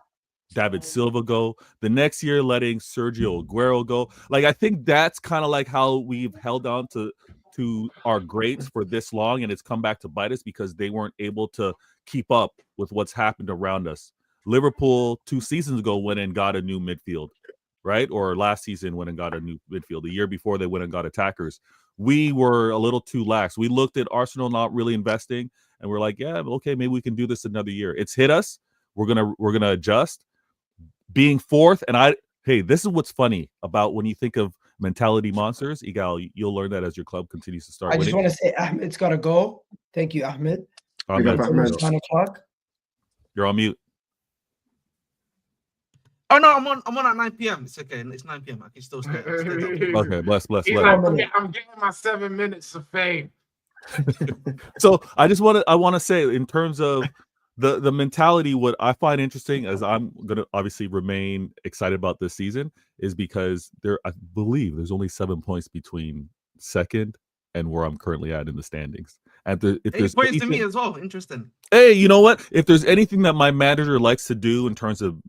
David Silva go, the next year letting Sergio Aguero go. Like, I think that's kind of like how we've held on to our greats for this long, and it's come back to bite us because they weren't able to keep up with what's happened around us. Liverpool 2 seasons ago went and got a new midfield, right? Or last season went and got a new midfield. The year before they went and got attackers. We were a little too lax. We looked at Arsenal not really investing, and we're like, yeah, okay, maybe we can do this another year. It's hit us. We're gonna adjust. Being fourth, and this is what's funny about when you think of mentality monsters. Egal, you'll learn that as your club continues to start. I just want to say, Ahmed's got to go. Thank you, Ahmed. Ahmed. It's 9 o'clock. You're on mute. Oh no, I'm on at 9 p.m. It's okay. It's 9 p.m. I can still stay. Okay, bless. I'm getting my 7 minutes of fame. So I want to say, in terms of the mentality, what I find interesting, as I'm gonna obviously remain excited about this season, is because I believe there's only 7 points between second and where I'm currently at in the standings. And if there's points to me as well. Interesting. Hey, you know what? If there's anything that my manager likes to do in terms of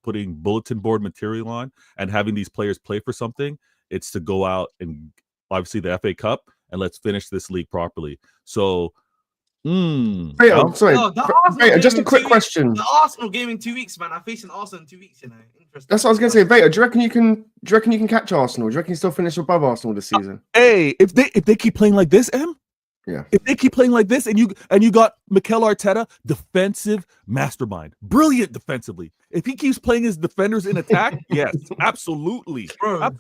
putting bulletin board material on and having these players play for something, it's to go out and obviously the FA Cup, and let's finish this league properly. So, I'm sorry. Just a quick question. The Arsenal game in 2 weeks, man. I'm facing Arsenal in 2 weeks. Interesting. That's what I was gonna say. Veta, do you reckon you can catch Arsenal? Do you reckon you still finish above Arsenal this season? Hey, if they keep playing like this, M. Yeah. If they keep playing like this, and you got Mikel Arteta, defensive mastermind, brilliant defensively. If he keeps playing his defenders in attack, yes, absolutely. Bro,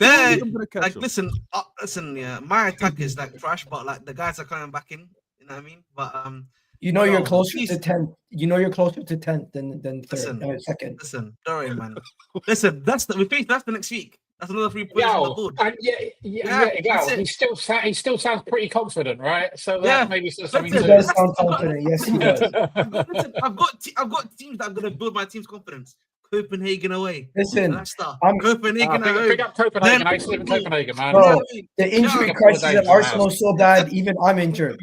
listen, yeah, my attack is like trash, but like the guys are coming back in. You know what I mean? But you're closer to 10th. You're closer to 10th than third, second. Listen, don't worry, man. Listen, that's the next week. That's another 3 points on the board. Egal. He still sounds pretty confident, right? So maybe something. He does sound confident. Yes, he does. Listen, I've got teams that I'm gonna build my team's confidence. Copenhagen away. Listen, Copenhagen away. Pick up Copenhagen. I used to live in Copenhagen, man. Bro, the injury crisis at Arsenal is so bad. Even I'm injured.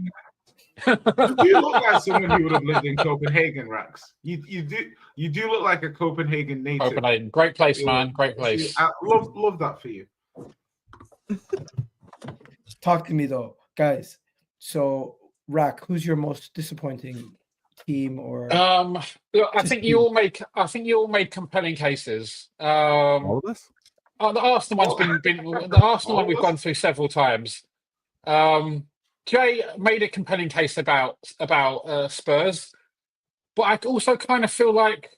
You look like someone who would have lived in Copenhagen, Rax. You do look like a Copenhagen native. Copenhagen, great place, man. Great place. I love that for you. Talk to me though, guys. So, Rack, who's your most disappointing team? Or look, I think you all made compelling cases. All of us. The Arsenal one's been the Arsenal one we've gone through several times. Jay made a compelling case about Spurs. but I also kind of feel like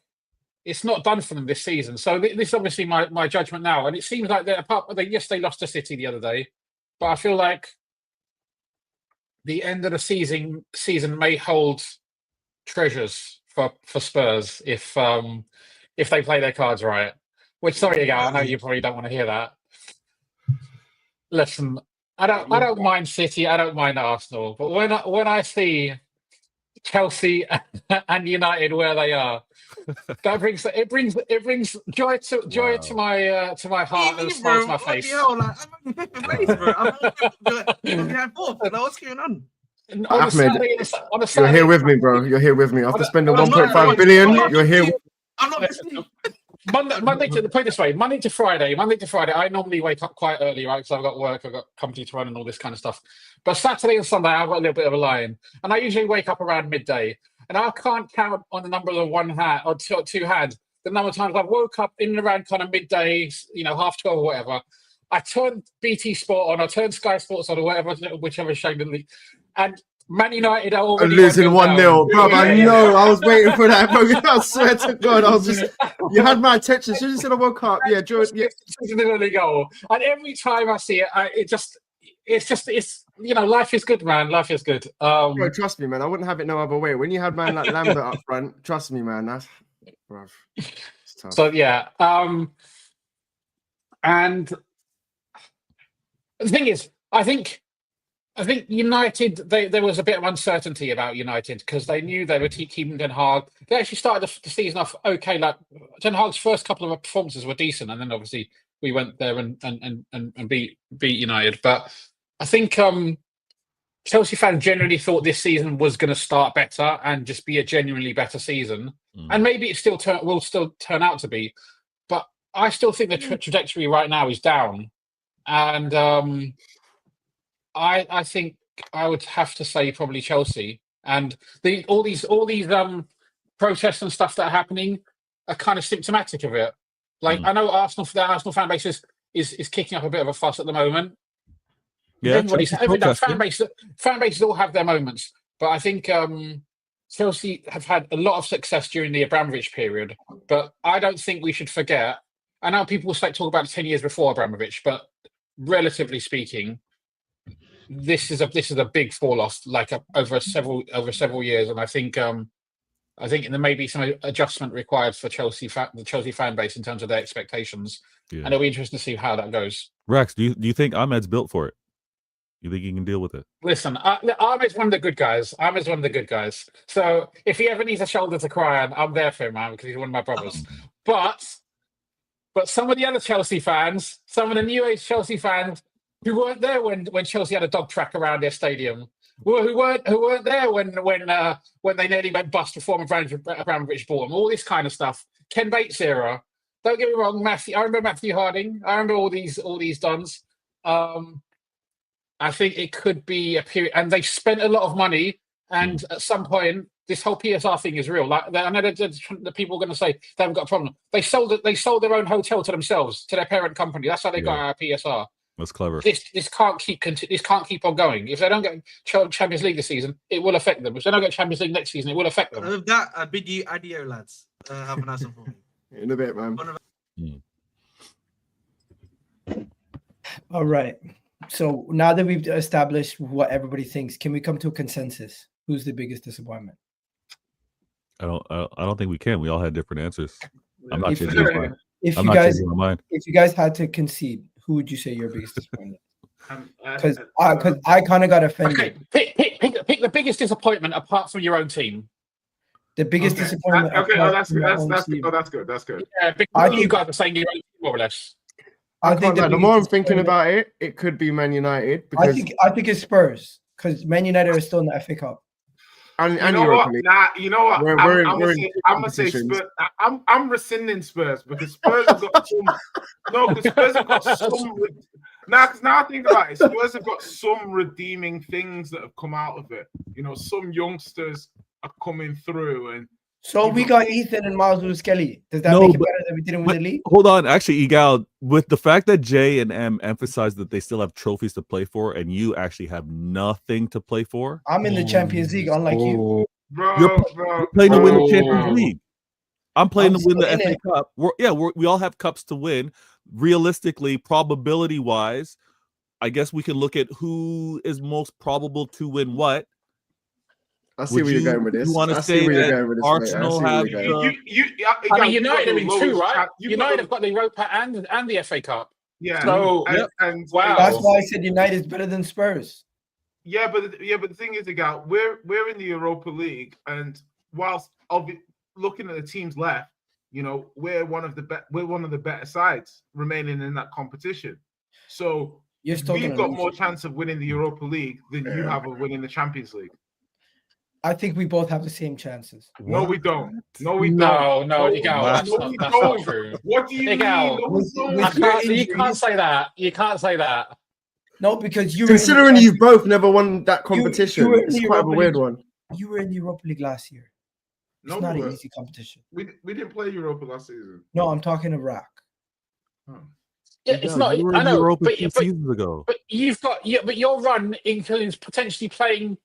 it's not done for them this season. So this is obviously my judgment now, and it seems like yes, they lost to City the other day, but I feel like the end of the season may hold treasures for Spurs if they play their cards right. Which, sorry, Egal, I know you probably don't want to hear that. Listen, I don't mind City, I don't mind Arsenal, but when I see Chelsea and United where they are, that brings joy to my heart and a smile to my face. I'm on fifth place, bro. I'm on fourth. What's going on? Ahmed, you're here with me, bro. You're here with me. After spending 1.5 billion, you're here. I'm not listening. Monday to put it this way, Monday to Friday, I normally wake up quite early, right? Because I've got work, I've got company to run and all this kind of stuff. But Saturday and Sunday, I've got a little bit of a lie-in. And I usually wake up around midday. And I can't count on the number of one hand or two hands the number of times I've woke up in and around kind of midday, 12:30 or whatever. I turned BT Sport on, I turned Sky Sports on or whatever, whichever show the league. And Man United are already losing 1-0, bro. I know. I was waiting for that, bro. I swear to God, I was just. You had my attention. As soon as you said I woke up, yeah, George. Yeah. Goal. And every time I see it, it's life is good, man. Life is good. Bro, trust me, man. I wouldn't have it no other way. When you had man like Lambert up front, trust me, man. That's, bro. It's tough. So yeah, and the thing is, I think United, there was a bit of uncertainty about United because they knew they were keeping Den Haag. They actually started the season off okay. Like Den Haag's first couple of performances were decent, and then obviously we went there and beat United. But I think Chelsea fans generally thought this season was going to start better and just be a genuinely better season, and maybe it will still turn out to be. But I still think the trajectory right now is down, and I think I would have to say probably Chelsea, and all these protests and stuff that are happening are kind of symptomatic of it. Like I know the Arsenal fan base is kicking up a bit of a fuss at the moment. Yeah, fan bases all have their moments, but I think Chelsea have had a lot of success during the Abramovich period. But I don't think we should forget. I know people talk about the 10 years before Abramovich, but relatively speaking, this is a big fall off, like over several years, and I think there may be some adjustment required for the Chelsea fan base in terms of their expectations, and it'll be interesting to see how that goes. Rex, do you think Ahmed's built for it? You think he can deal with it? Listen, Ahmed's one of the good guys. So if he ever needs a shoulder to cry on, I'm there for him, man, because he's one of my brothers. But some of the other Chelsea fans, some of the new age Chelsea fans, who weren't there when Chelsea had a dog track around their stadium, who weren't there when they nearly went bust before Abramovich bought them, all this kind of stuff. Ken Bates era. Don't get me wrong, Matthew. I remember Matthew Harding. I remember all these dons. I think it could be a period, and they've spent a lot of money. And at some point, this whole PSR thing is real. Like I know the people are going to say they haven't got a problem. They sold their own hotel to themselves, to their parent company. That's how they got out of PSR. That's clever. This can't keep on going. If they don't get Champions League this season, it will affect them. If they don't get Champions League next season, it will affect them. With that, I bid you adieu, lads. Have a nice one. In a bit, man. All right. So now that we've established what everybody thinks, can we come to a consensus? Who's the biggest disappointment? I don't think we can. We all had different answers. I'm not changing my mind. If you guys had to concede, who would you say your biggest disappointment? Because I kind of got offended. Okay. Pick the biggest disappointment apart from your own team. The biggest disappointment. That's good. That's good. Yeah, I think you guys are saying your own team, more or less. I think the more I'm thinking about it, it could be Man United. Because I think it's Spurs, because Man United are still in the FA Cup. And you know what? I'm gonna say Spurs. I'm rescinding Spurs because Spurs have got some. No, because Spurs have got some. Now I think about it, Spurs have got some redeeming things that have come out of it. You know, some youngsters are coming through, and so we got Ethan and Miles Lewis-Kelly. Does that make it better than we didn't win the league? Hold on, actually, Egal, with the fact that J and M emphasize that they still have trophies to play for, and you actually have nothing to play for. I'm in the Champions League, unlike you. bro. You're playing to win the Champions Bro. League. I'm playing I'm to win the still in FA it. Cup. We all have cups to win. Realistically, probability wise, I guess we can look at who is most probable to win what. I see where you're going with this. You want I to see say where you're that going with this, mate. I Arsenal see where have you're going. I mean, you've got United the are in two, lowest right? you've United got have got the Europa and the FA Cup. yeah. So, and wow. That's why I said United's better than Spurs. Yeah, but the thing is, Egal, we're in the Europa League, and whilst looking at the teams left, you know, we're one of the better sides remaining in that competition. So You're still we've gonna got lose. more chance of winning the Europa League than you have of winning the Champions League. I think we both have the same chances. No, we don't. No, we No, don't. no, Egal, that's no, not, we that's not don't. true. What do you Egal, mean? No, we with- don't. with You your can't say that. You can't say that. No, because you Considering you both never won that you competition, were in it's the quite of a Europa weird League. one. You were in the Europa League last year. It's No, not we an were. easy competition. We didn't play Europa last season. No, I'm talking Iraq. Oh. Yeah, it's not. You were I in know, Europa but 2 seasons ago. but you've got but your run includes potentially playing.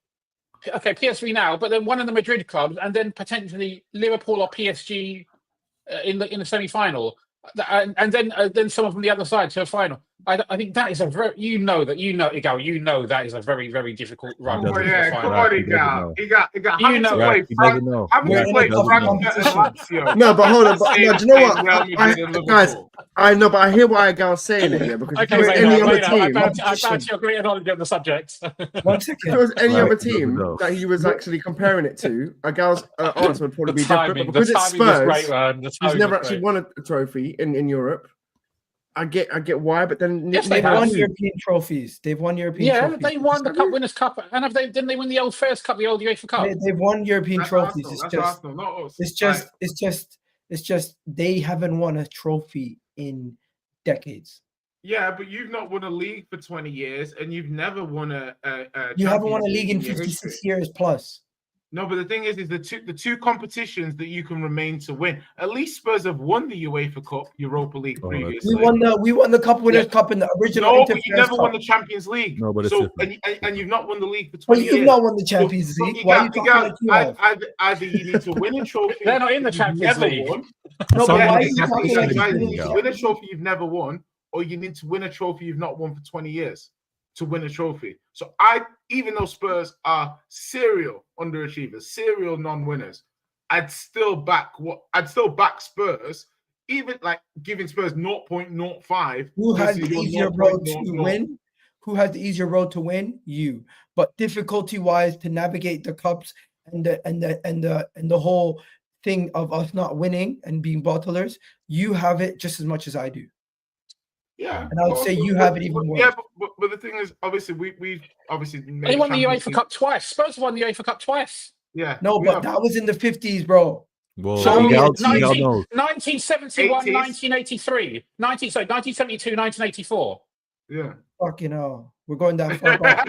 Okay, PSV now, but then one of the Madrid clubs, and then potentially Liverpool or PSG in the semi-final, and then someone from the other side to a final. I think that is a very Egal, you know that is a very, very difficult run. Oh doesn't to yeah, the come final. on, He doesn't know. Egal. You know. He doesn't know. Haven't We're you in played a tough Frankfurt and competition. Lazio? No, but hold on. But, no, do you know what? Real Madrid and Guys, Liverpool. I know, but I hear why Gal's saying it, yeah, because if Okay, you were any other I team, bow your great knowledge of the subject. 1 if it second. was any Right, other he doesn't team know. that he was actually comparing it to, Gal's answer would probably The be different. timing, But because it's is great, Spurs, man. The who's timing never is actually great. won a trophy in Europe, I get why, but then Yes, they They've have. won European trophies. They've won European Yeah, trophies. they won the Cup Winners' Cup, and didn't they win the old first cup, the old UEFA Cup? They've won European That's trophies. Arsenal. It's That's just, Arsenal, not us. it's just they haven't won a trophy in decades. Yeah, but you've not won a league for 20 years, and you've never won a You haven't won a Champions league in your 56 history. years plus. No, but the thing is the two competitions that you can remain to win. At least Spurs have won the UEFA Cup, Europa League Oh, that's- previously. We won the Cup Winners' Yeah. Cup in the original. No, but you Interface never Cup. won the Champions League. No, but it's so different. and you've not won the league for But 20 you've years. not won the Champions League. Why are you talking like you have? Either you need to win a trophy. They're not in the you've Champions never League. won. No, but Sorry, why are it's you not talking the like same Either you you thing, need to Gal. win a trophy you've never won, or you need to win a trophy you've not won for 20 years to win a trophy. So even though Spurs are serial underachievers, serial non-winners, I'd still back Spurs, even like giving Spurs 0.05. Who has versus the your easier road to 0.00. win? Who has the easier road to win? You. But difficulty-wise, to navigate the cups and the whole thing of us not winning and being bottlers, you have it just as much as I do. Yeah, And I would say you have it even worse. Yeah, but the thing is, obviously, we've obviously made They won the Champions UEFA League. Cup twice. Spurs won the UEFA Cup twice. Yeah, No, we but have. that was in the 50s, bro. Whoa, So Gal 19 knows. 1971, 80s. 1983, 1972, 1984. Yeah. Fucking hell. We're going that far back.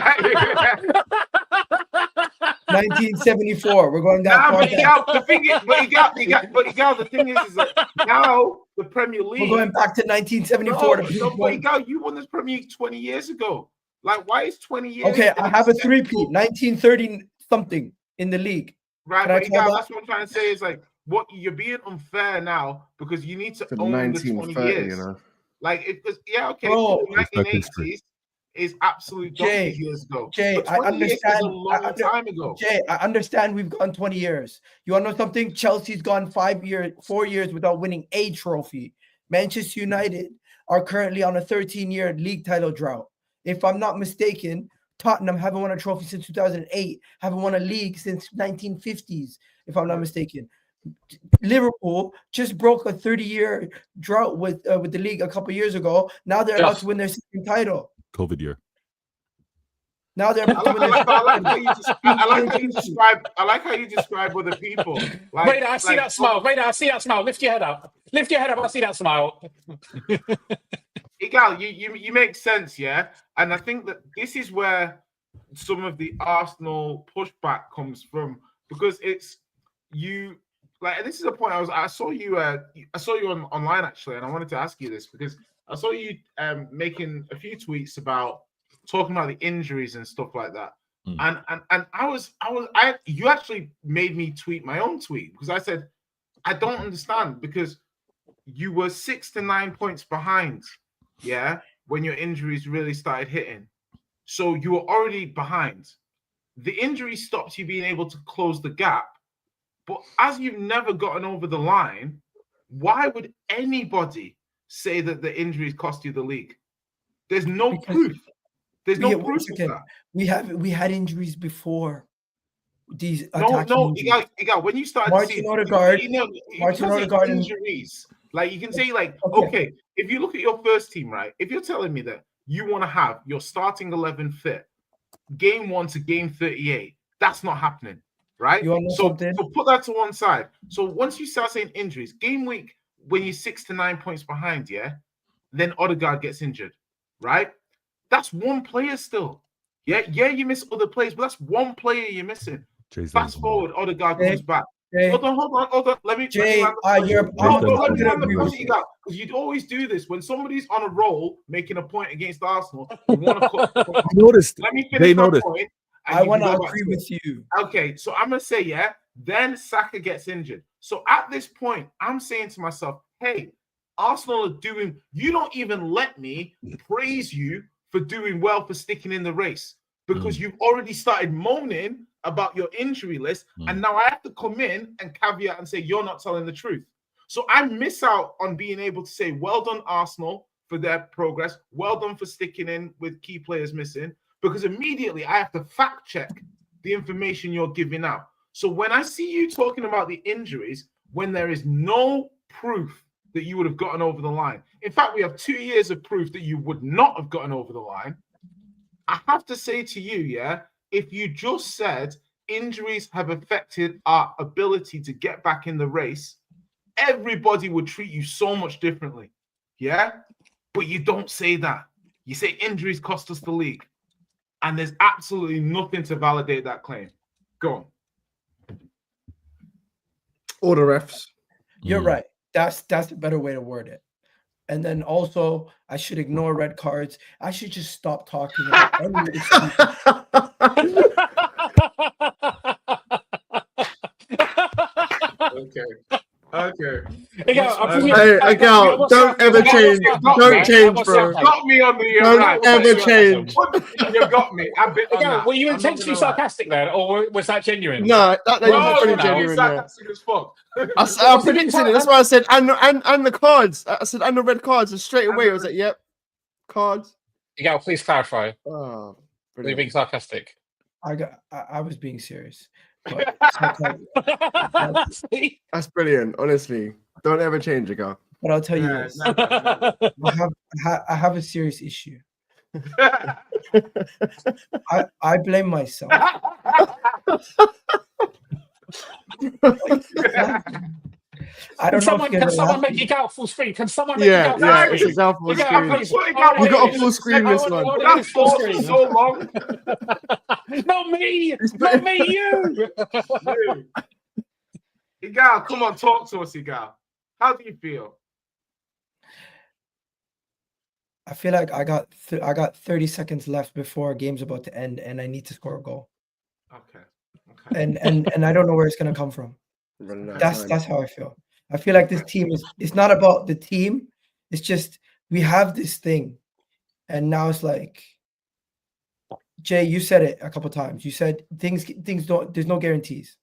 1974. We're going that Nah, far but back. the thing is, the thing is that now the Premier League. We're going back to 1974 to prove No, point. but Egal, you won this Premier League 20 years ago. Like, why is 20 years? Okay, I have a acceptable? three-peat, 1930 something in the league. Right, Can I but call Egal, that? that's what I'm trying to say is like, what you're being unfair now because you need to To own the 20 1930, years. you know. Like, okay, Bro, cool, 1980s is absolute Jay, donkey years ago. Jay, But I 20 years is understand. a long time ago. Jay, I understand we've gone 20 years. You want to know something? Chelsea's gone 4 years without winning a trophy. Manchester United are currently on a 13-year league title drought. If I'm not mistaken, Tottenham haven't won a trophy since 2008, haven't won a league since 1950s, if I'm not mistaken. Liverpool just broke a 30-year drought with the league a couple years ago. Now they're about to win their second title. COVID year. Now they're about to win their I like how you describe other people. Like, Wait, I see that smile. Wait, I see that smile. Lift your head up. Lift your head up. I see that smile. Egal, you make sense, yeah? And I think that this is where some of the Arsenal pushback comes from because it's you like, and this is a point I saw you online actually, and I wanted to ask you this because I saw you making a few tweets about talking about the injuries and stuff like that. And you actually made me tweet my own tweet because I said I don't understand because you were 6 to 9 points behind, yeah, when your injuries really started hitting. So you were already behind. The injury stopped you being able to close the gap. But as you've never gotten over the line, why would anybody say that the injuries cost you the league? There's no proof. There's no proof of that. We had injuries before. These no, Egal, when you started Martin Odegaard, injuries, like you can say, like, okay, if you look at your first team, right? If you're telling me that you want to have your starting 11 fit, game 1 to game 38, that's not happening, right? So put that to one side. So once you start saying injuries, game week when you're 6 to 9 points behind, yeah, then Odegaard gets injured, right? That's one player still. Yeah, you miss other players, but that's one player you're missing. Fast forward, Odegaard comes back. Hold on. Let me land the point, because you'd always do this when somebody's on a roll making a point against Arsenal. You want to cut. Noticed. Let me finish my point. I want to agree with you. Okay, so I'm gonna say, yeah. Then Saka gets injured. So at this point, I'm saying to myself, hey, Arsenal are doing. You don't even let me praise you for doing well for sticking in the race because you've already started moaning about your injury list, and now I have to come in and caveat and say you're not telling the truth. So I miss out on being able to say, well done, Arsenal, for their progress. Well done for sticking in with key players missing, because immediately I have to fact check the information you're giving out. So when I see you talking about the injuries, when there is no proof that you would have gotten over the line, in fact, we have 2 years of proof that you would not have gotten over the line. I have to say to you, yeah, if you just said injuries have affected our ability to get back in the race, everybody would treat you so much differently. Yeah? But you don't say that. You say injuries cost us the league. And there's absolutely nothing to validate that claim. Go on. All the refs. You're right. That's a better way to word it. And then also, I should ignore red cards. I should just stop talking about any Okay. Egal, don't ever change. Don't change, bro. Got me on the Don't ever change. You got me. I've been on that. Were you intentionally sarcastic then, or was that genuine? No, that was pretty genuine. Sarcastic as fuck. I predicted it. That's why I said, and the cards. I said, and the red cards. And straight away, I was like, yep, cards. Egal, please clarify. Oh, Were you being sarcastic? I was being serious. That's brilliant. Honestly, don't ever change, Egal. But I'll tell you this: I have a serious issue. I blame myself. I don't know. Can someone make Egal full screen? Can someone make Egal full screen? It's Egal full screen. We got a full screen this one. That's so long. Not me, you. Egal, come on, talk to us, Egal. How do you feel? I feel like I got 30 seconds left before a game's about to end, and I need to score a goal. Okay. And I don't know where it's gonna come from. That's how I feel. I feel like this team it's not about the team. It's just we have this thing, and now it's like, Jay, you said it a couple times. You said things don't. There's no guarantees.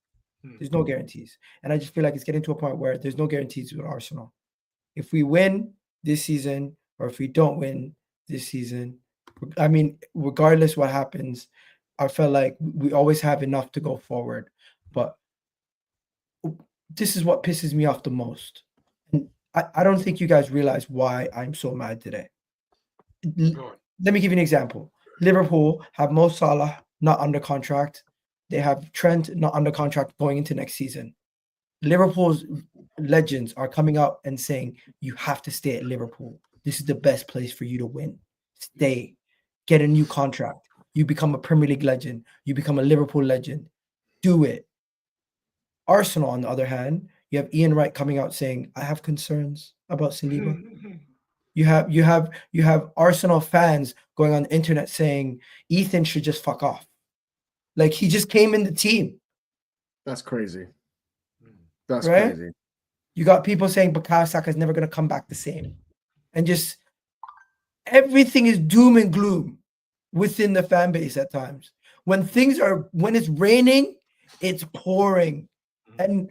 There's no guarantees, and I just feel like it's getting to a point where there's no guarantees with Arsenal. If we win this season, or if we don't win this season, I mean, regardless what happens, I felt like we always have enough to go forward. But this is what pisses me off the most. And I don't think you guys realize why I'm so mad today. Let me give you an example. Liverpool have Mo Salah not under contract. They have Trent not under contract going into next season. Liverpool's legends are coming out and saying, you have to stay at Liverpool. This is the best place for you to win. Stay. Get a new contract. You become a Premier League legend. You become a Liverpool legend. Do it. Arsenal, on the other hand, you have Ian Wright coming out saying, I have concerns about Saliba. You have Arsenal fans going on the internet saying Ethan should just fuck off. Like he just came in the team. That's crazy. That's Right? crazy. You got people saying Bukayo Saka is never going to come back the same. And just everything is doom and gloom within the fan base at times. When it's raining, it's pouring. And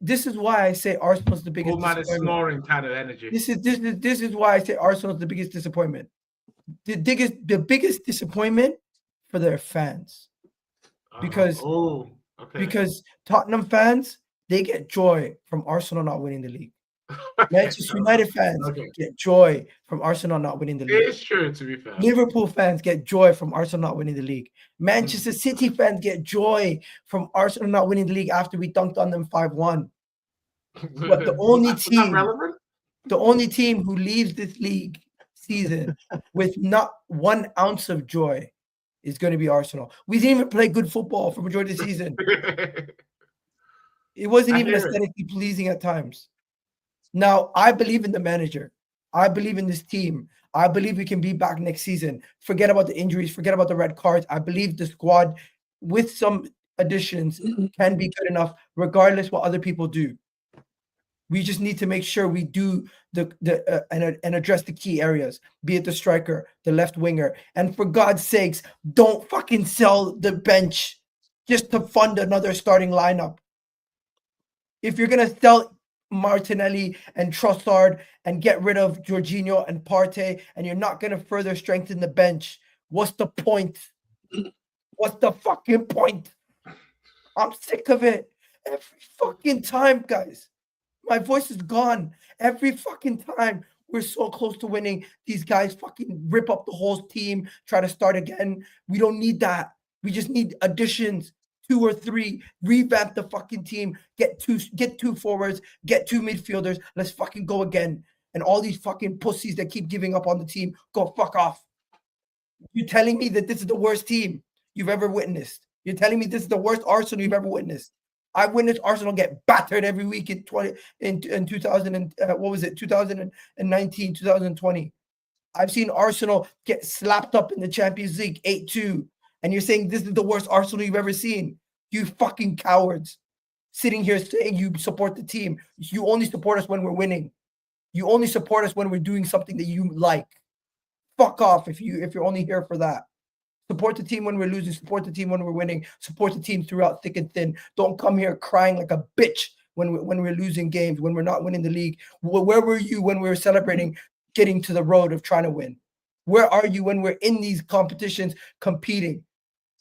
this is why I say Arsenal's the biggest Old man is disappointment. snoring kind of energy. This is why I say Arsenal's the biggest disappointment. The biggest disappointment for their fans. Because because Tottenham fans, they get joy from Arsenal not winning the league. Manchester United fans get joy from Arsenal not winning the league. It is true, to be fair. Liverpool fans get joy from Arsenal not winning the league. Manchester City fans get joy from Arsenal not winning the league after we dunked on them 5-1. But the only team who leaves this league season with not 1 ounce of joy is going to be Arsenal. We didn't even play good football for majority of the season. It wasn't even aesthetically pleasing at times. Now, I believe in the manager. I believe in this team. I believe we can be back next season. Forget about the injuries. Forget about the red cards. I believe the squad, with some additions, can be good enough, regardless what other people do. We just need to make sure we do and address the key areas, be it the striker, the left winger. And for God's sakes, don't fucking sell the bench just to fund another starting lineup. If you're going to sell Martinelli and Trossard and get rid of Jorginho and Partey, and you're not going to further strengthen the bench, what's the point? What's the fucking point? I'm sick of it. Every fucking time, guys. My voice is gone. Every fucking time we're so close to winning, these guys fucking rip up the whole team, try to start again. We don't need that. We just need additions, 2 or 3, revamp the fucking team, get two forwards, get 2 midfielders. Let's fucking go again. And all these fucking pussies that keep giving up on the team, go fuck off. You're telling me that this is the worst team you've ever witnessed. You're telling me this is the worst Arsenal you've ever witnessed. I've witnessed Arsenal get battered every week in 2019, 2020. I've seen Arsenal get slapped up in the Champions League 8-2. And you're saying this is the worst Arsenal you've ever seen. You fucking cowards. Sitting here saying you support the team. You only support us when we're winning. You only support us when we're doing something that you like. Fuck off if you're only here for that. Support the team when we're losing. Support the team when we're winning. Support the team throughout thick and thin. Don't come here crying like a bitch when we're losing games, when we're not winning the league. Where were you when we were celebrating getting to the road of trying to win? Where are you when we're in these competitions competing?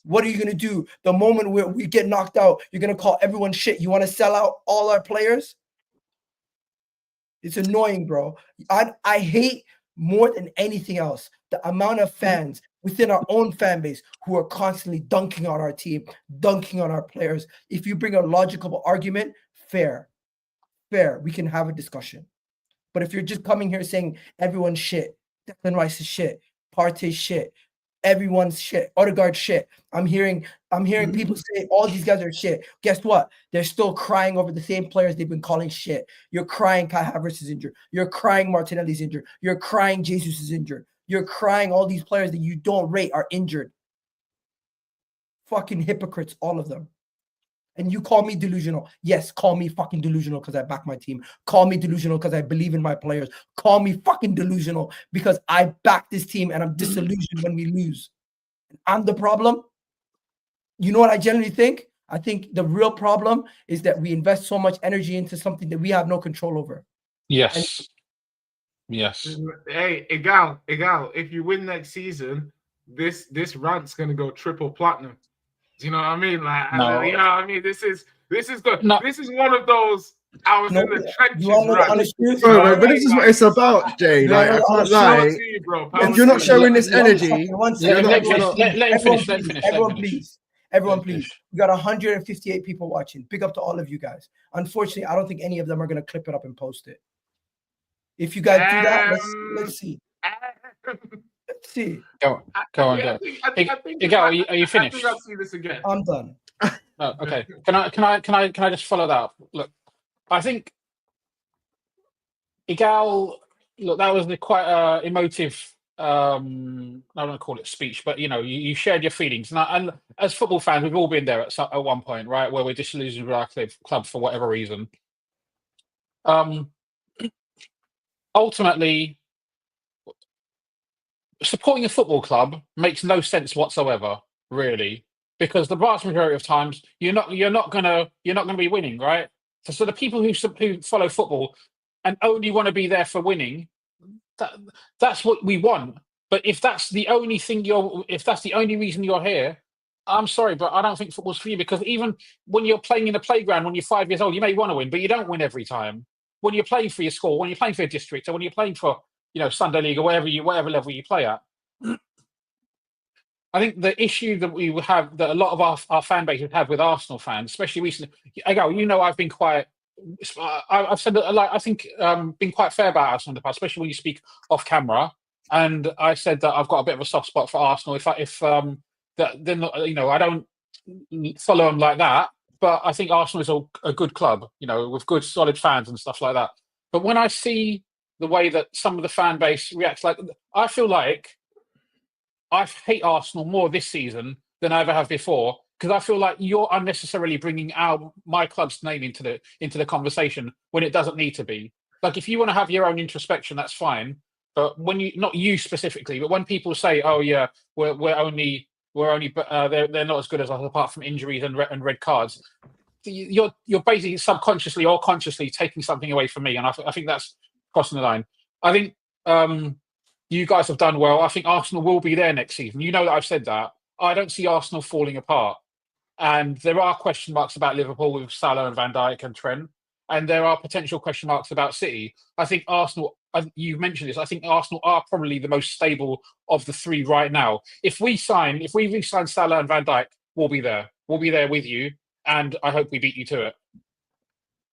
What are you going to do? The moment where we get knocked out, you're going to call everyone shit. You want to sell out all our players? It's annoying, bro. I hate more than anything else the amount of fans within our own fan base who are constantly dunking on our team, dunking on our players. If you bring a logical argument, fair. We can have a discussion. But if you're just coming here saying everyone's shit, Declan Rice is shit, Partey's shit, everyone's shit, Odegaard shit. I'm hearing people say all these guys are shit. Guess what? They're still crying over the same players they've been calling shit. You're crying Kai Havertz is injured. You're crying Martinelli's injured. You're crying Jesus is injured. You're crying all these players that you don't rate are injured. Fucking hypocrites, all of them. And you call me delusional. Yes, call me fucking delusional because I back my team. Call me delusional because I believe in my players. Call me fucking delusional because I back this team and I'm disillusioned when we lose. I'm the problem. You know what I generally think? I think the real problem is that we invest so much energy into something that we have no control over. Yes. Yes. Hey, Egal, if you win next season, this rant's gonna go triple platinum. Do you know what I mean? Like, no. You know what I mean? This is good. No. This is one of those I was in the trenches. But this is what it's about, Jay. Like, I can't lie. If you're not showing this energy, let him finish. Everyone, please. We got 158 people watching. Big up to all of you guys. Unfortunately, I don't think any of them are going to clip it up and post it. If you guys do that, let's see. Let's see. Go on. Egal, are you finished? I think I'll see this again. I'm done. Oh, okay. Can I just follow that up? Look, I think Egal. Look, that was quite emotive I don't want to call it speech, but you shared your feelings, and as football fans, we've all been there at one point, right, where we're disillusioned with our club for whatever reason. Ultimately, supporting a football club makes no sense whatsoever, really, because the vast majority of times you're not gonna be winning, right? So the people who follow football and only want to be there for winning, that's what we want. But if that's the only reason you're here, I'm sorry, but I don't think football's for you, because even when you're playing in the playground when you're 5 years old, you may want to win, but you don't win every time. When you're playing for your school, when you're playing for your district, or when you're playing for Sunday League or whatever level you play at. I think the issue that we have, that a lot of our fan base would have with Arsenal fans, especially recently, Egal, I've been quite, I've said that, like, I think been quite fair about Arsenal in the past, especially when you speak off camera. And I said that I've got a bit of a soft spot for Arsenal. If then I don't follow them like that, but I think Arsenal is a good club, with good solid fans and stuff like that. But when I see the way that some of the fan base reacts, like, I feel like I hate Arsenal more this season than I ever have before, because I feel like you're unnecessarily bringing my club's name into the conversation when it doesn't need to be. Like, if you want to have your own introspection, that's fine. But when not you specifically, but when people say, "Oh yeah, they're not as good as us apart from injuries and red cards," you're basically subconsciously or consciously taking something away from me, and I think that's crossing the line. I think you guys have done well. I think Arsenal will be there next season. You know that I've said that. I don't see Arsenal falling apart. And there are question marks about Liverpool with Salah and Van Dijk and Trent. And there are potential question marks about City. I think Arsenal, you mentioned this, I think Arsenal are probably the most stable of the three right now. If we re-sign Salah and Van Dijk, we'll be there. We'll be there with you. And I hope we beat you to it.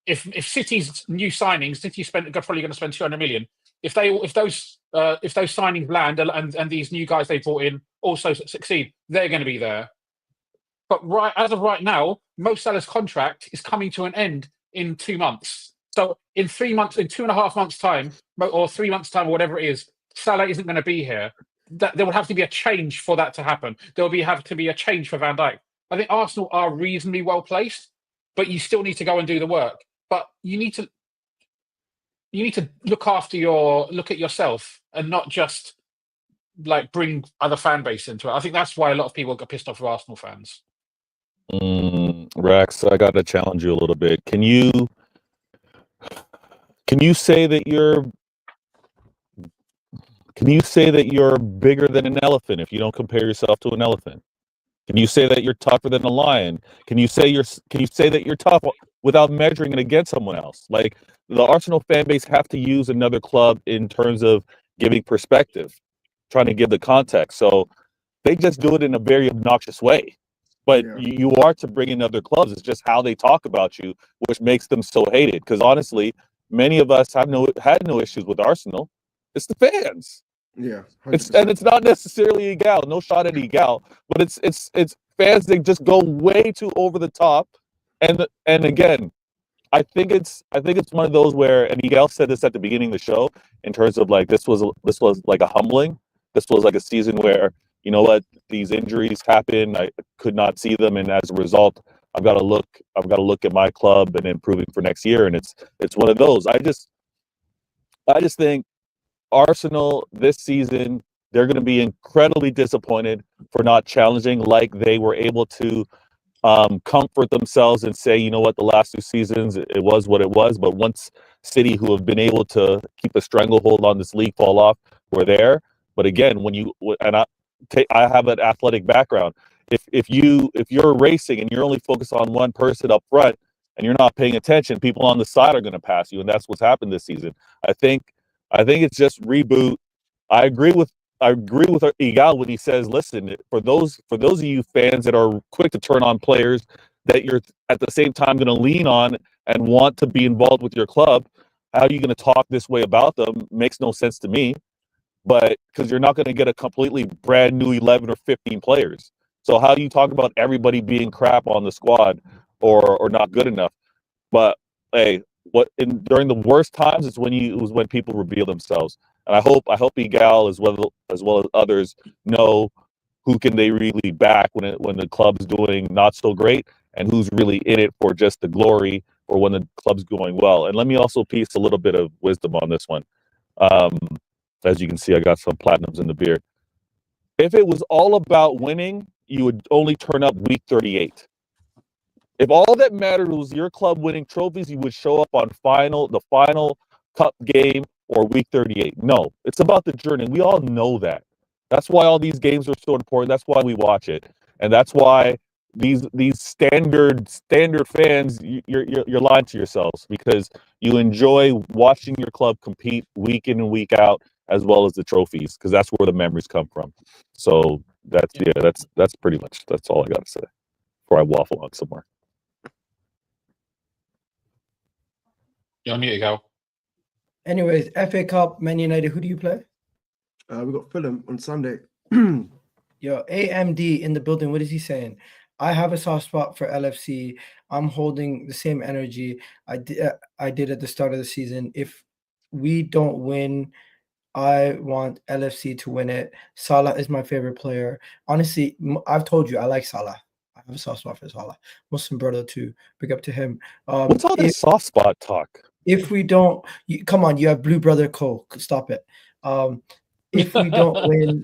If City's new signings, City are probably going to spend 200 million. If those signings land and these new guys they brought in also succeed, they're going to be there. But as of right now, Mo Salah's contract is coming to an end in 2 months. So in 3 months, in 2.5 months' time, or 3 months' time, or whatever it is, Salah isn't going to be here. There will have to be a change for that to happen. There will have to be a change for Van Dijk. I think Arsenal are reasonably well placed, but you still need to go and do the work. But you need to look at yourself and not just like bring other fan base into it. I think that's why a lot of people get pissed off with Arsenal fans. Rex, I got to challenge you a little bit. Can you say that you're bigger than an elephant if you don't compare yourself to an elephant? Can you say that you're tougher than a lion? Can you say that you're tough without measuring it against someone else? Like, the Arsenal fan base have to use another club in terms of giving perspective, trying to give the context. So they just do it in a very obnoxious way. But you are to bring in other clubs. It's just how they talk about you, which makes them so hated. Because honestly, many of us had no issues with Arsenal. It's the fans. Yeah, it's not necessarily Egal. No shot at Egal, but it's fans that just go way too over the top. And again, I think it's one of those where, and Egal said this at the beginning of the show, in terms of like this was like a humbling. This was like a season where, you know what, these injuries happen. I could not see them, and as a result, I've got to look at my club and improving for next year. And it's one of those. I just think Arsenal this season, they're going to be incredibly disappointed for not challenging like they were able to comfort themselves and say, you know what, the last 2 seasons, it was what it was. But once City, who have been able to keep a stranglehold on this league, fall off, we're there. But again, I have an athletic background. If you're racing and you're only focused on one person up front and you're not paying attention, people on the side are going to pass you, and that's what's happened this season. I think it's just reboot. I agree with Egal when he says, listen, for those of you fans that are quick to turn on players that you're at the same time going to lean on and want to be involved with your club, how are you going to talk this way about them? Makes no sense to me. But because you're not going to get a completely brand new 11 or 15 players. So how do you talk about everybody being crap on the squad or not good enough? But hey, during the worst times is when people reveal themselves. And I hope Egal as well as others know who can they really back when the club's doing not so great, and who's really in it for just the glory or when the club's going well. And let me also piece a little bit of wisdom on this one. As you can see, I got some platinums in the beer. If it was all about winning, you would only turn up week 38. If all that mattered was your club winning trophies, you would show up on the final cup game or week 38. No, it's about the journey. We all know that. That's why all these games are so important. That's why we watch it, and that's why these standard fans, you're lying to yourselves, because you enjoy watching your club compete week in and week out, as well as the trophies, because that's where the memories come from. So that's pretty much, that's all I got to say before I waffle on somewhere. You're on mute, Egal. Anyways, FA Cup, Man United, who do you play? We got Fulham on Sunday. Yo, AMD in the building. What is he saying? I have a soft spot for LFC. I'm holding the same energy I did at the start of the season. If we don't win, I want LFC to win it. Salah is my favorite player. Honestly, I've told you I like Salah. I have a soft spot for Salah. Muslim brother too. Big up to him. What's all this soft spot talk? If we don't, come on, you have Blue Brother Cole. Stop it. If we don't win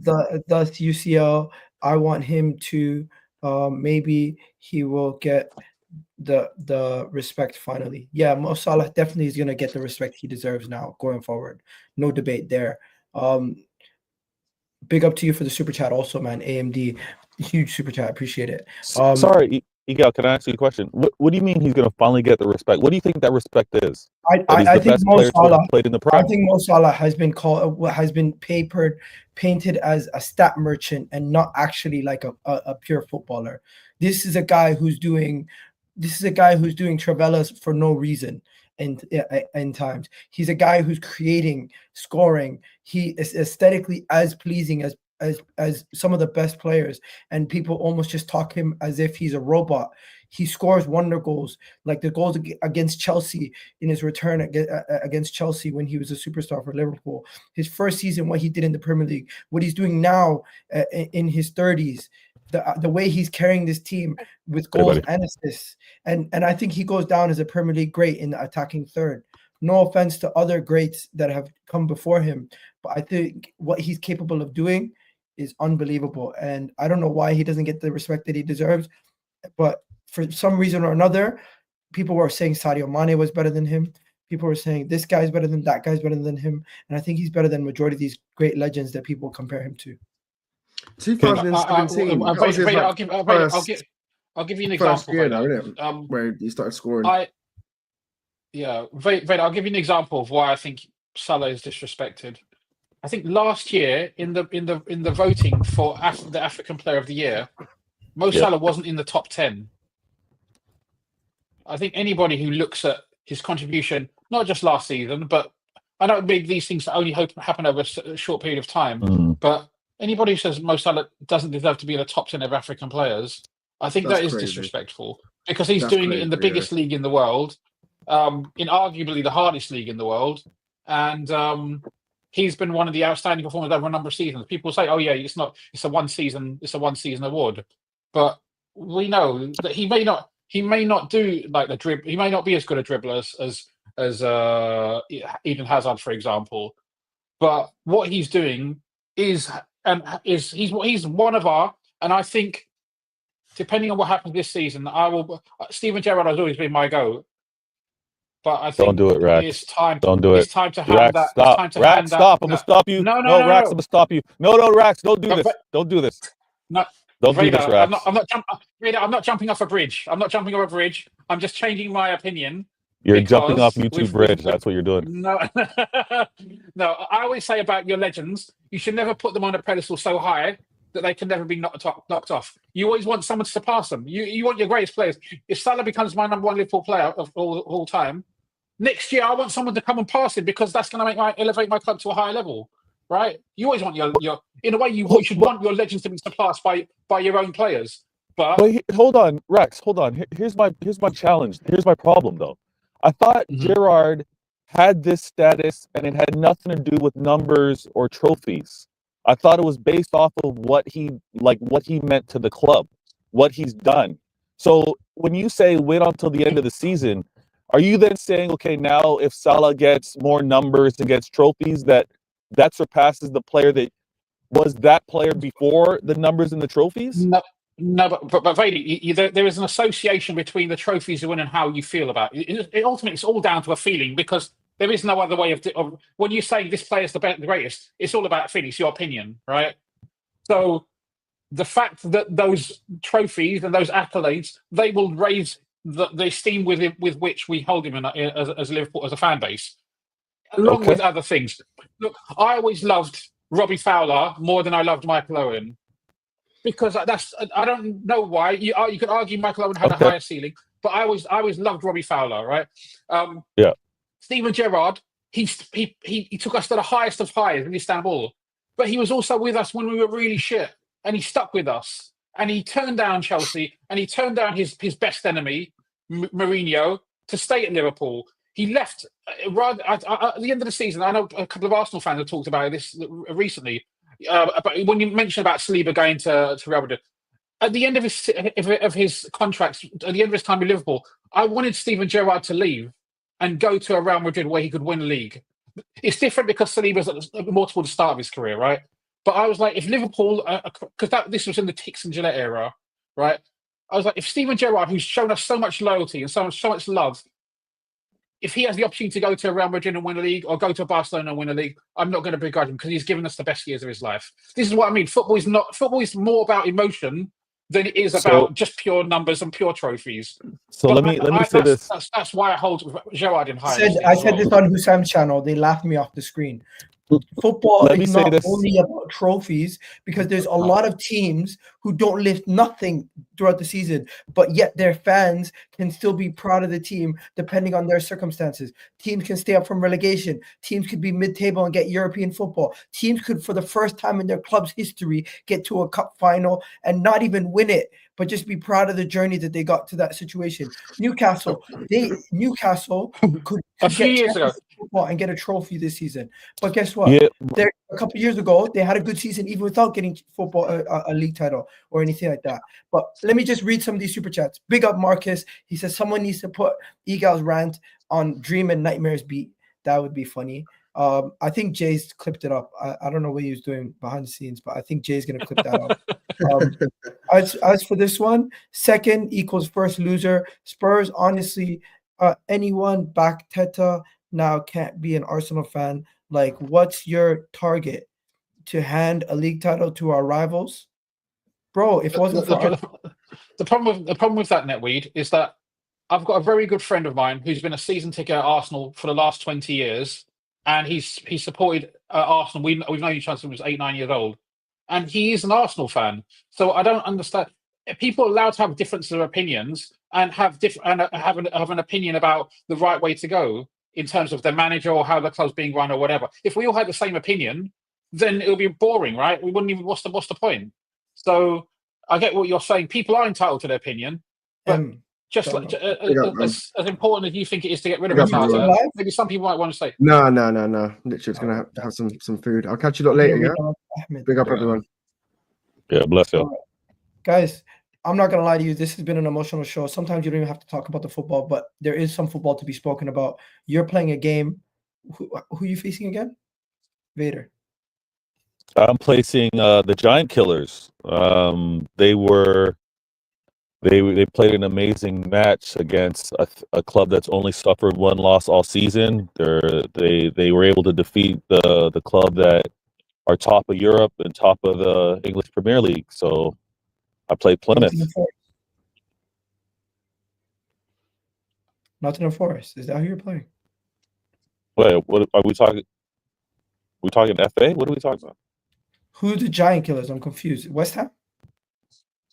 the UCL, I want him to maybe he will get the respect finally. Yeah, Mo Salah definitely is gonna get the respect he deserves now going forward. No debate there. Big up to you for the super chat also, man. AMD, huge super chat. Appreciate it. Sorry, Egal, can I ask you a question? What do you mean he's going to finally get the respect? What do you think that respect is? I think Mo Salah played in the Prem. I think Mo Salah has been painted as a stat merchant and not actually like a pure footballer. This is a guy who's doing Travellas for no reason. In times, he's a guy who's creating, scoring. He is aesthetically as pleasing as some of the best players, and people almost just talk him as if he's a robot. He scores wonder goals, like the goals against Chelsea in his return against Chelsea when he was a superstar for Liverpool. His first season, what he did in the Premier League, what he's doing now in his 30s, the way he's carrying this team with goals and assists. And I think he goes down as a Premier League great in the attacking third. No offense to other greats that have come before him, but I think what he's capable of doing is unbelievable. And I don't know why he doesn't get the respect that he deserves, but for some reason or another, people were saying Sadio Mane was better than him. People were saying this guy's better than that guy's better than him. And I think he's better than majority of these great legends that people compare him to. 2017. I'll give you an example. Where he started scoring. Vader, I'll give you an example of why I think Salah is disrespected. I think last year in the voting for the African Player of the Year, Mo Salah wasn't in the top 10. I think anybody who looks at his contribution, not just last season, but I know maybe these things only happen over a short period of time, but anybody who says Mo Salah doesn't deserve to be in the top 10 of African players, I think that is disrespectful, because he's doing it in the biggest league in the world, in arguably the hardest league in the world, and he's been one of the outstanding performers over a number of seasons. People say, "Oh yeah, it's a one season award," but we know that he may not do like the dribble. He may not be as good a dribbler as Eden Hazard, for example. But what he's doing is he's one of our, and I think depending on what happens this season, Steven Gerrard has always been my go. But I think don't do it, Rax. It's time. Don't do it. It's time to hand that. Stop. It's time to Rax, hand stop. that. I'm gonna stop you. No, Rax, I'm gonna stop you. No, Rax, don't do this. Don't do this. No, don't Vader, do this, Rax. I'm not jumping off a bridge. I'm just changing my opinion. You're jumping off YouTube bridge. That's what you're doing. No, no. I always say about your legends, you should never put them on a pedestal so high that they can never be knocked off. You always want someone to surpass them. You want your greatest players. If Salah becomes my number one Liverpool player of all time, next year I want someone to come and pass him, because that's going to elevate my club to a higher level, right? You always want your in a way you should want your legends to be surpassed by your own players. But hold on, Rex. Hold on. Here's my challenge. Here's my problem, though. I thought Gerrard had this status and it had nothing to do with numbers or trophies. I thought it was based off of what he meant to the club, what he's done. So when you say wait until the end of the season, are you then saying, okay, now if Salah gets more numbers and gets trophies, that surpasses the player that was that player before the numbers and the trophies? No, but Vady, there is an association between the trophies you win and how you feel about it. Ultimately, it's all down to a feeling, because there is no other way of when you say this player is the greatest, it's all about feeling. It's your opinion, right? So the fact that those trophies and those accolades, they will raise the esteem with which we hold him as Liverpool, as a fan base, along with other things. Look, I always loved Robbie Fowler more than I loved Michael Owen, because I don't know why. You could argue Michael Owen had a higher ceiling, but I always loved Robbie Fowler, right? Yeah. Steven Gerrard, he took us to the highest of highs in Istanbul, but he was also with us when we were really shit, and he stuck with us, and he turned down Chelsea, and he turned down his best enemy, Mourinho, to stay at Liverpool. He left at the end of the season. I know a couple of Arsenal fans have talked about this recently. But when you mentioned about Saliba going to Real Madrid, at the end of his contracts, at the end of his time in Liverpool, I wanted Steven Gerrard to leave and go to a Real Madrid where he could win a league. It's different because Saliba's more towards the start of his career, right? But I was like, if Liverpool, because this was in the Ticks and Gillette era, right? I was like, if Steven Gerrard, who's shown us so much loyalty and so much love, if he has the opportunity to go to Real Madrid and win a league, or go to Barcelona and win a league, I'm not going to begrudge him, because he's given us the best years of his life. This is what I mean. Football is more about emotion than it is about just pure numbers and pure trophies. So let me say this. That's why I hold Gerrard in high. I said this on Husam's channel. They laughed me off the screen. Football is not only about trophies, because there's a lot of teams who don't lift nothing throughout the season, but yet their fans can still be proud of the team depending on their circumstances. Teams can stay up from relegation. Teams could be mid-table and get European football. Teams could, for the first time in their club's history, get to a cup final and not even win it, but just be proud of the journey that they got to that situation. Newcastle could a few years ago and get a trophy this season, but guess what? Yeah. A couple of years ago, they had a good season even without getting football a league title or anything like that. But let me just read some of these super chats. Big up Marcus. He says someone needs to put Egal's rant on Dream and Nightmares beat. That would be funny. I think Jay's clipped it up. I don't know what he was doing behind the scenes, but I think Jay's gonna clip that up. As for this one, second equals first loser. Spurs, honestly, anyone back Teta now can't be an Arsenal fan. Like, what's your target? To hand a league title to our rivals? Bro, if it wasn't for the problem with that, Netweed, is that I've got a very good friend of mine who's been a season ticket at Arsenal for the last 20 years, and he's supported Arsenal. We've known each other since he was 8-9 years old, and he is an Arsenal fan. So I don't understand. People are allowed to have differences of opinions and have an opinion about the right way to go in terms of the manager or how the club's being run or whatever. If we all had the same opinion, then it would be boring, right? We wouldn't even. What's the point? So I get what you're saying. People are entitled to their opinion, but just as important as you think it is to get rid of Arteta, maybe some people might want to say, No. Literally, it's gonna have some food. I'll catch you lot later. Yeah. Big up, everyone. Yeah, bless you, guys. I'm not gonna lie to you. This has been an emotional show. Sometimes you don't even have to talk about the football, but there is some football to be spoken about. You're playing a game. Who are you facing again? Vader. I'm placing the Giant Killers. They played an amazing match against a club that's only suffered one loss all season. They were able to defeat the club that are top of Europe and top of the English Premier League. So I played Plymouth. Nottingham Forest. Is that who you're playing? Wait, what are we talking? We talking FA? What are we talking about? Who's the Giant Killers? I'm confused. West Ham?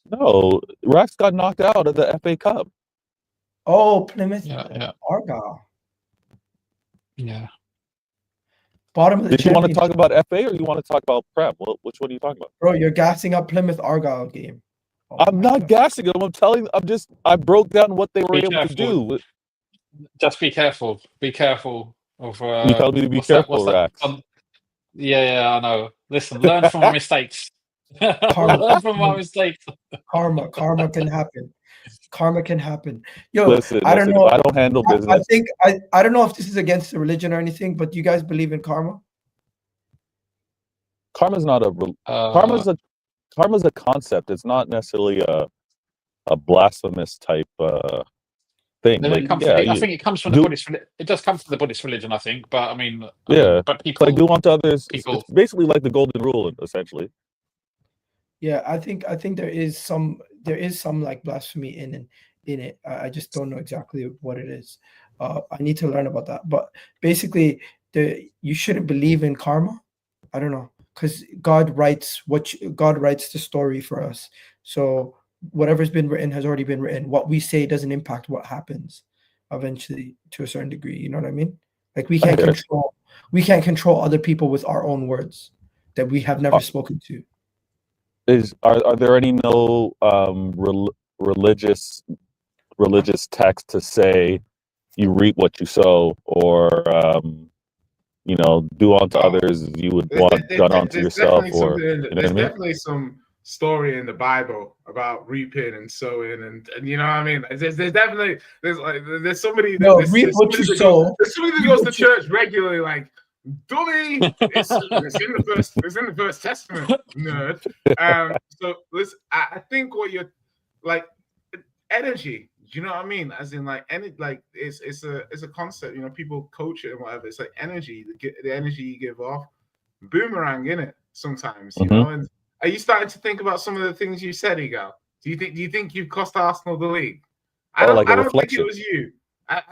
No, Rex got knocked out of the FA Cup. Oh, Plymouth. Yeah. Argyle. Yeah. Bottom of the Did you want to talk about FA or you want to talk about Prem? Which one are you talking about? Bro, you're gassing up Plymouth Argyle game. Oh, I'm not gassing them. I'm telling. I broke down what they were able to do. Just be careful. Be careful. Of You tell me to be careful, Rax. Yeah, I know. Listen, learn from my mistakes. Karma. Learn from my mistakes. Karma can happen. Karma can happen. Yo, Listen, I don't if know. I don't handle I business, think I don't know if this is against the religion or anything, but do you guys believe in karma? karma's not a karma's a concept. It's not necessarily a blasphemous type thing. I Like, think it comes from the Buddhist. It does come from the Buddhist religion, I think. But I mean, but it's like do unto others. people- It's basically like the golden rule, essentially. Yeah, I think there is some like blasphemy in it. I just don't know exactly what it is. I need to learn about that. But basically, you shouldn't believe in karma. I don't know, because God writes the story for us. So whatever's been written has already been written. What we say doesn't impact what happens eventually to a certain degree. You know what I mean? Like we can't control other people with our own words that we have never spoken to. Are there any religious texts to say you reap what you sow, or do unto others as you would want done unto yourself? Or there's definitely some story in the Bible about reaping and sowing, and you know what I mean. There's somebody. There's somebody that goes to church regularly, like dummy. It's in the first Testament, nerd. So listen, I think what you're like energy. Do you know what I mean? As in, like, it's a concept. You know, people coach it and whatever. It's like energy, the energy you give off, boomerang in it sometimes. You know. And are you starting to think about some of the things you said, Egal? Do you think you've cost Arsenal the league? I don't think it was you. I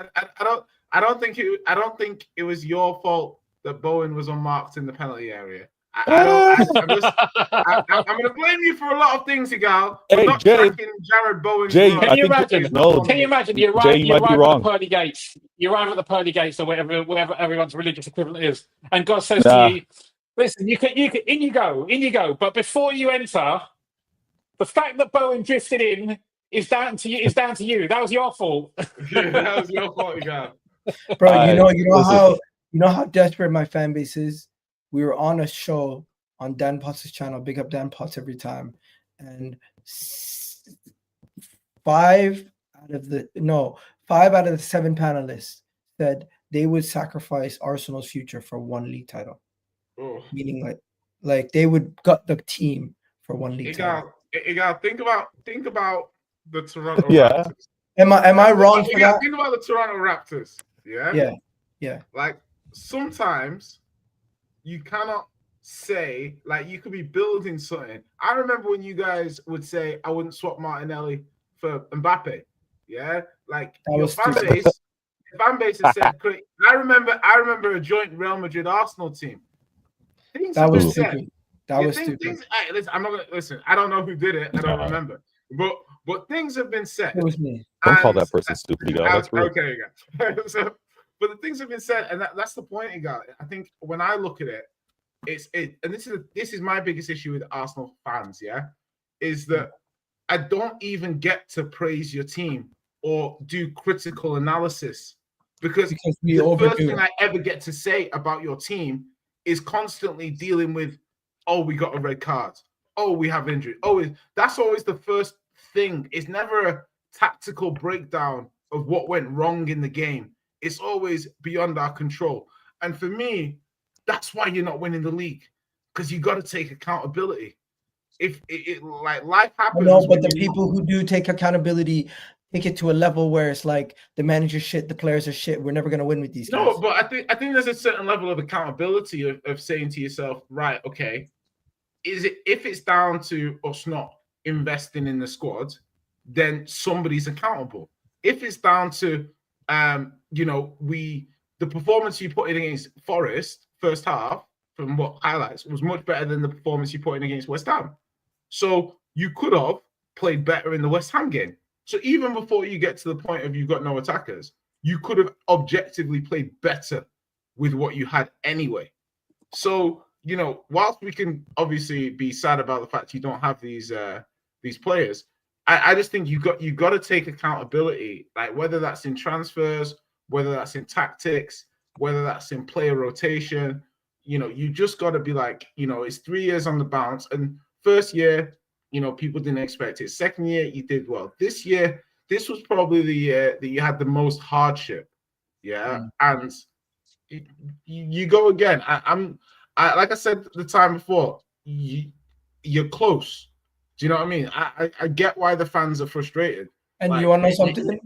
don't think it was your fault that Bowen was unmarked in the penalty area. I'm going to blame you for a lot of things, Egal. Hey, not Jay, tracking Jared Bowen's Jay, can you imagine? Can you imagine? You arrive at the pearly gates. You arrive at the pearly gates, or wherever everyone's religious equivalent is, and God says to you, "Listen, you can, in you go. But before you enter, the fact that Bowen drifted in is down to you. That was your fault." Yeah, that was your fault, Egal. Bro, you know how desperate my fan base is. We were on a show on Dan Potts' channel, big up Dan Potts every time, and 5 out of the 7 panelists said they would sacrifice Arsenal's future for one league title. Oh. Meaning like they would gut the team for one league title. Egal, think about the Toronto Raptors. Am I wrong for that? Think about the Toronto Raptors. Yeah. Like sometimes you cannot say, like, you could be building something. I remember when you guys would say, I wouldn't swap Martinelli for Mbappe. Yeah, like your fan base has said, great. I remember a joint Real Madrid Arsenal team. That was stupid. Listen, I'm not gonna listen. I don't know who did it. I don't remember. But things have been said. It was me. Don't call that person stupid, Egal. That's rude. Okay, Egal. But the things have been said, and that's the point, Egal. I think when I look at it, and this is my biggest issue with Arsenal fans, is that I don't even get to praise your team or do critical analysis because the first thing I ever get to say about your team is constantly dealing with, oh, we got a red card, oh, we have injury, that's always the first thing. It's never a tactical breakdown of what went wrong in the game. It's always beyond our control. And for me, that's why you're not winning the league, because you got to take accountability. If like life happens, but the people who do take accountability take it to a level where it's like the manager's shit, the players are shit. We're never gonna win with these guys. No, but I think there's a certain level of accountability of saying to yourself, right, okay, if it's down to us not investing in the squad, then somebody's accountable. If it's down to the performance you put in against Forest first half, from what highlights, was much better than the performance you put in against West Ham. So you could have played better in the West Ham game. So even before you get to the point of you've got no attackers, you could have objectively played better with what you had anyway. So, whilst we can obviously be sad about the fact you don't have these players, I just think you got to take accountability, like whether that's in transfers, whether that's in tactics, whether that's in player rotation. You know, you just got to be like, you know, it's 3 years on the bounce. And first year, you know, people didn't expect it. Second year, you did well. This year, this was probably the year that you had the most hardship. Yeah. And you go again. Like I said the time before, you're close. Do you know what I mean? I get why the fans are frustrated. And Like, you want to know something?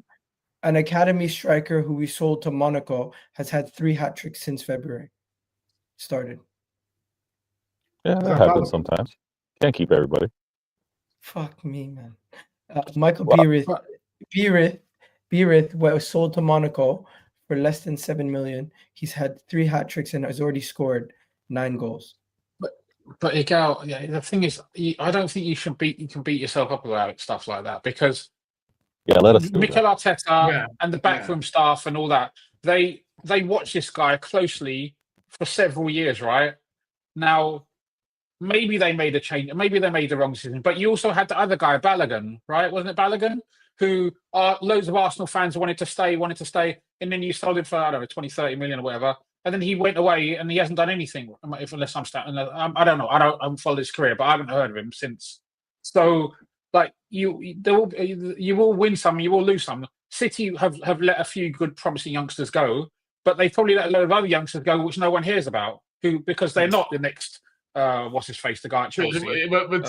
An academy striker who we sold to Monaco has had 3 hat tricks since February started. Yeah, that happens sometimes. Can't keep everybody. Fuck me, man. Michael Wow. Beerith was sold to Monaco for less than 7 million. He's had 3 hat tricks and has already scored 9 goals. But Egal, yeah, the thing is, I don't think you can beat yourself up about stuff like that, because let us do Mikel that. Arteta and the backroom staff and all that, they watch this guy closely for several years, right? Now, maybe they made a change, maybe they made the wrong decision, but you also had the other guy, Balogun, right? Wasn't it Balogun? Who loads of Arsenal fans wanted to stay, and then you sold him for, I don't know, 20, 30 million or whatever. And then he went away and he hasn't done anything, unless I don't know. I don't follow his career, but I haven't heard of him since. So, like, you will win some, you will lose some. City have let a few good, promising youngsters go, but they probably let a load of other youngsters go, which no one hears about, because they're not the next. What's his face? The guy at Chelsea. But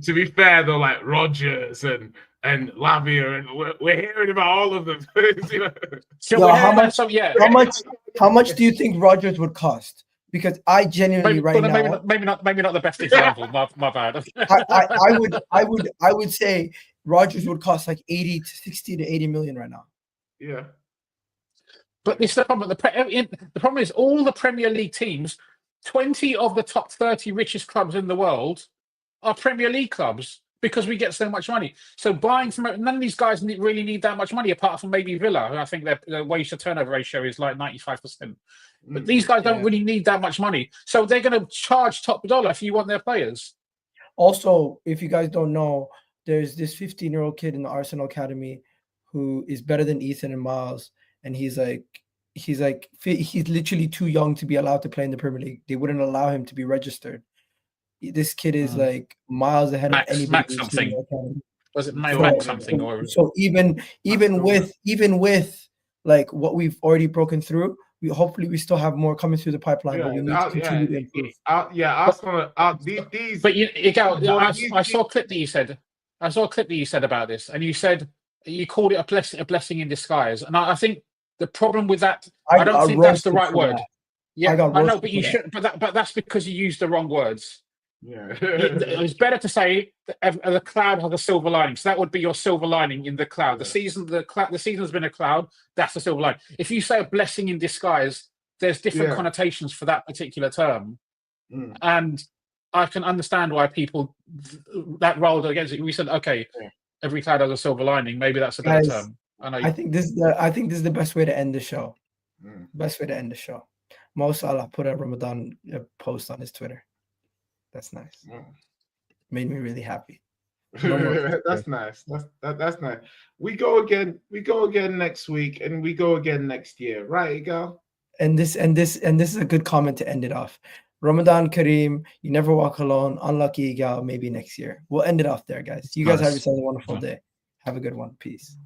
to be fair though, like Rodgers and Lavia, and we're hearing about all of them. You know? So how much do you think Rodgers would cost? Because I genuinely maybe not the best example. my bad. I would say Rodgers would cost like 60 to 80 million right now. Yeah. But this is the problem. The problem is all the Premier League teams, 20 of the top 30 richest clubs in the world are Premier League clubs, because we get so much money. So buying from none of these guys really need that much money, apart from maybe Villa, who I think their wage to turnover ratio is like 95%. But these guys don't really need that much money. So they're going to charge top dollar if you want their players. Also, if you guys don't know, there's this 15-year-old kid in the Arsenal Academy who is better than Ethan and Miles. And he's literally too young to be allowed to play in the Premier League. They wouldn't allow him to be registered. This kid is like miles ahead of anybody. Max something. Was it Max something? So even with like what we've already broken through, we still have more coming through the pipeline. But we need to continue to improve. I saw a clip that you said. I saw a clip that you said about this, and you said you called it a blessing in disguise. And I think the problem with that, I don't think that's the right word. Yeah, I know, but you should. But that's because you used the wrong words. Yeah, it's better to say that the cloud has a silver lining. So that would be your silver lining in the cloud. The season's been a cloud. That's the silver lining. If you say a blessing in disguise, there's different connotations for that particular term, and I can understand why people that rolled against it. We said, okay, every cloud has a silver lining. Maybe that's a better term. I think this is the best way to end the show. Best way to end the show. Mo Salah put a Ramadan post on his Twitter. That's nice. Made me really happy. That's nice. That's nice. We go again next week, and we go again next year, right, Egal? And this is a good comment to end it off. Ramadan Kareem, you never walk alone. Unlucky Egal, maybe next year. We'll end it off there, guys. You guys have yourselves a wonderful day. Have a good one. Peace.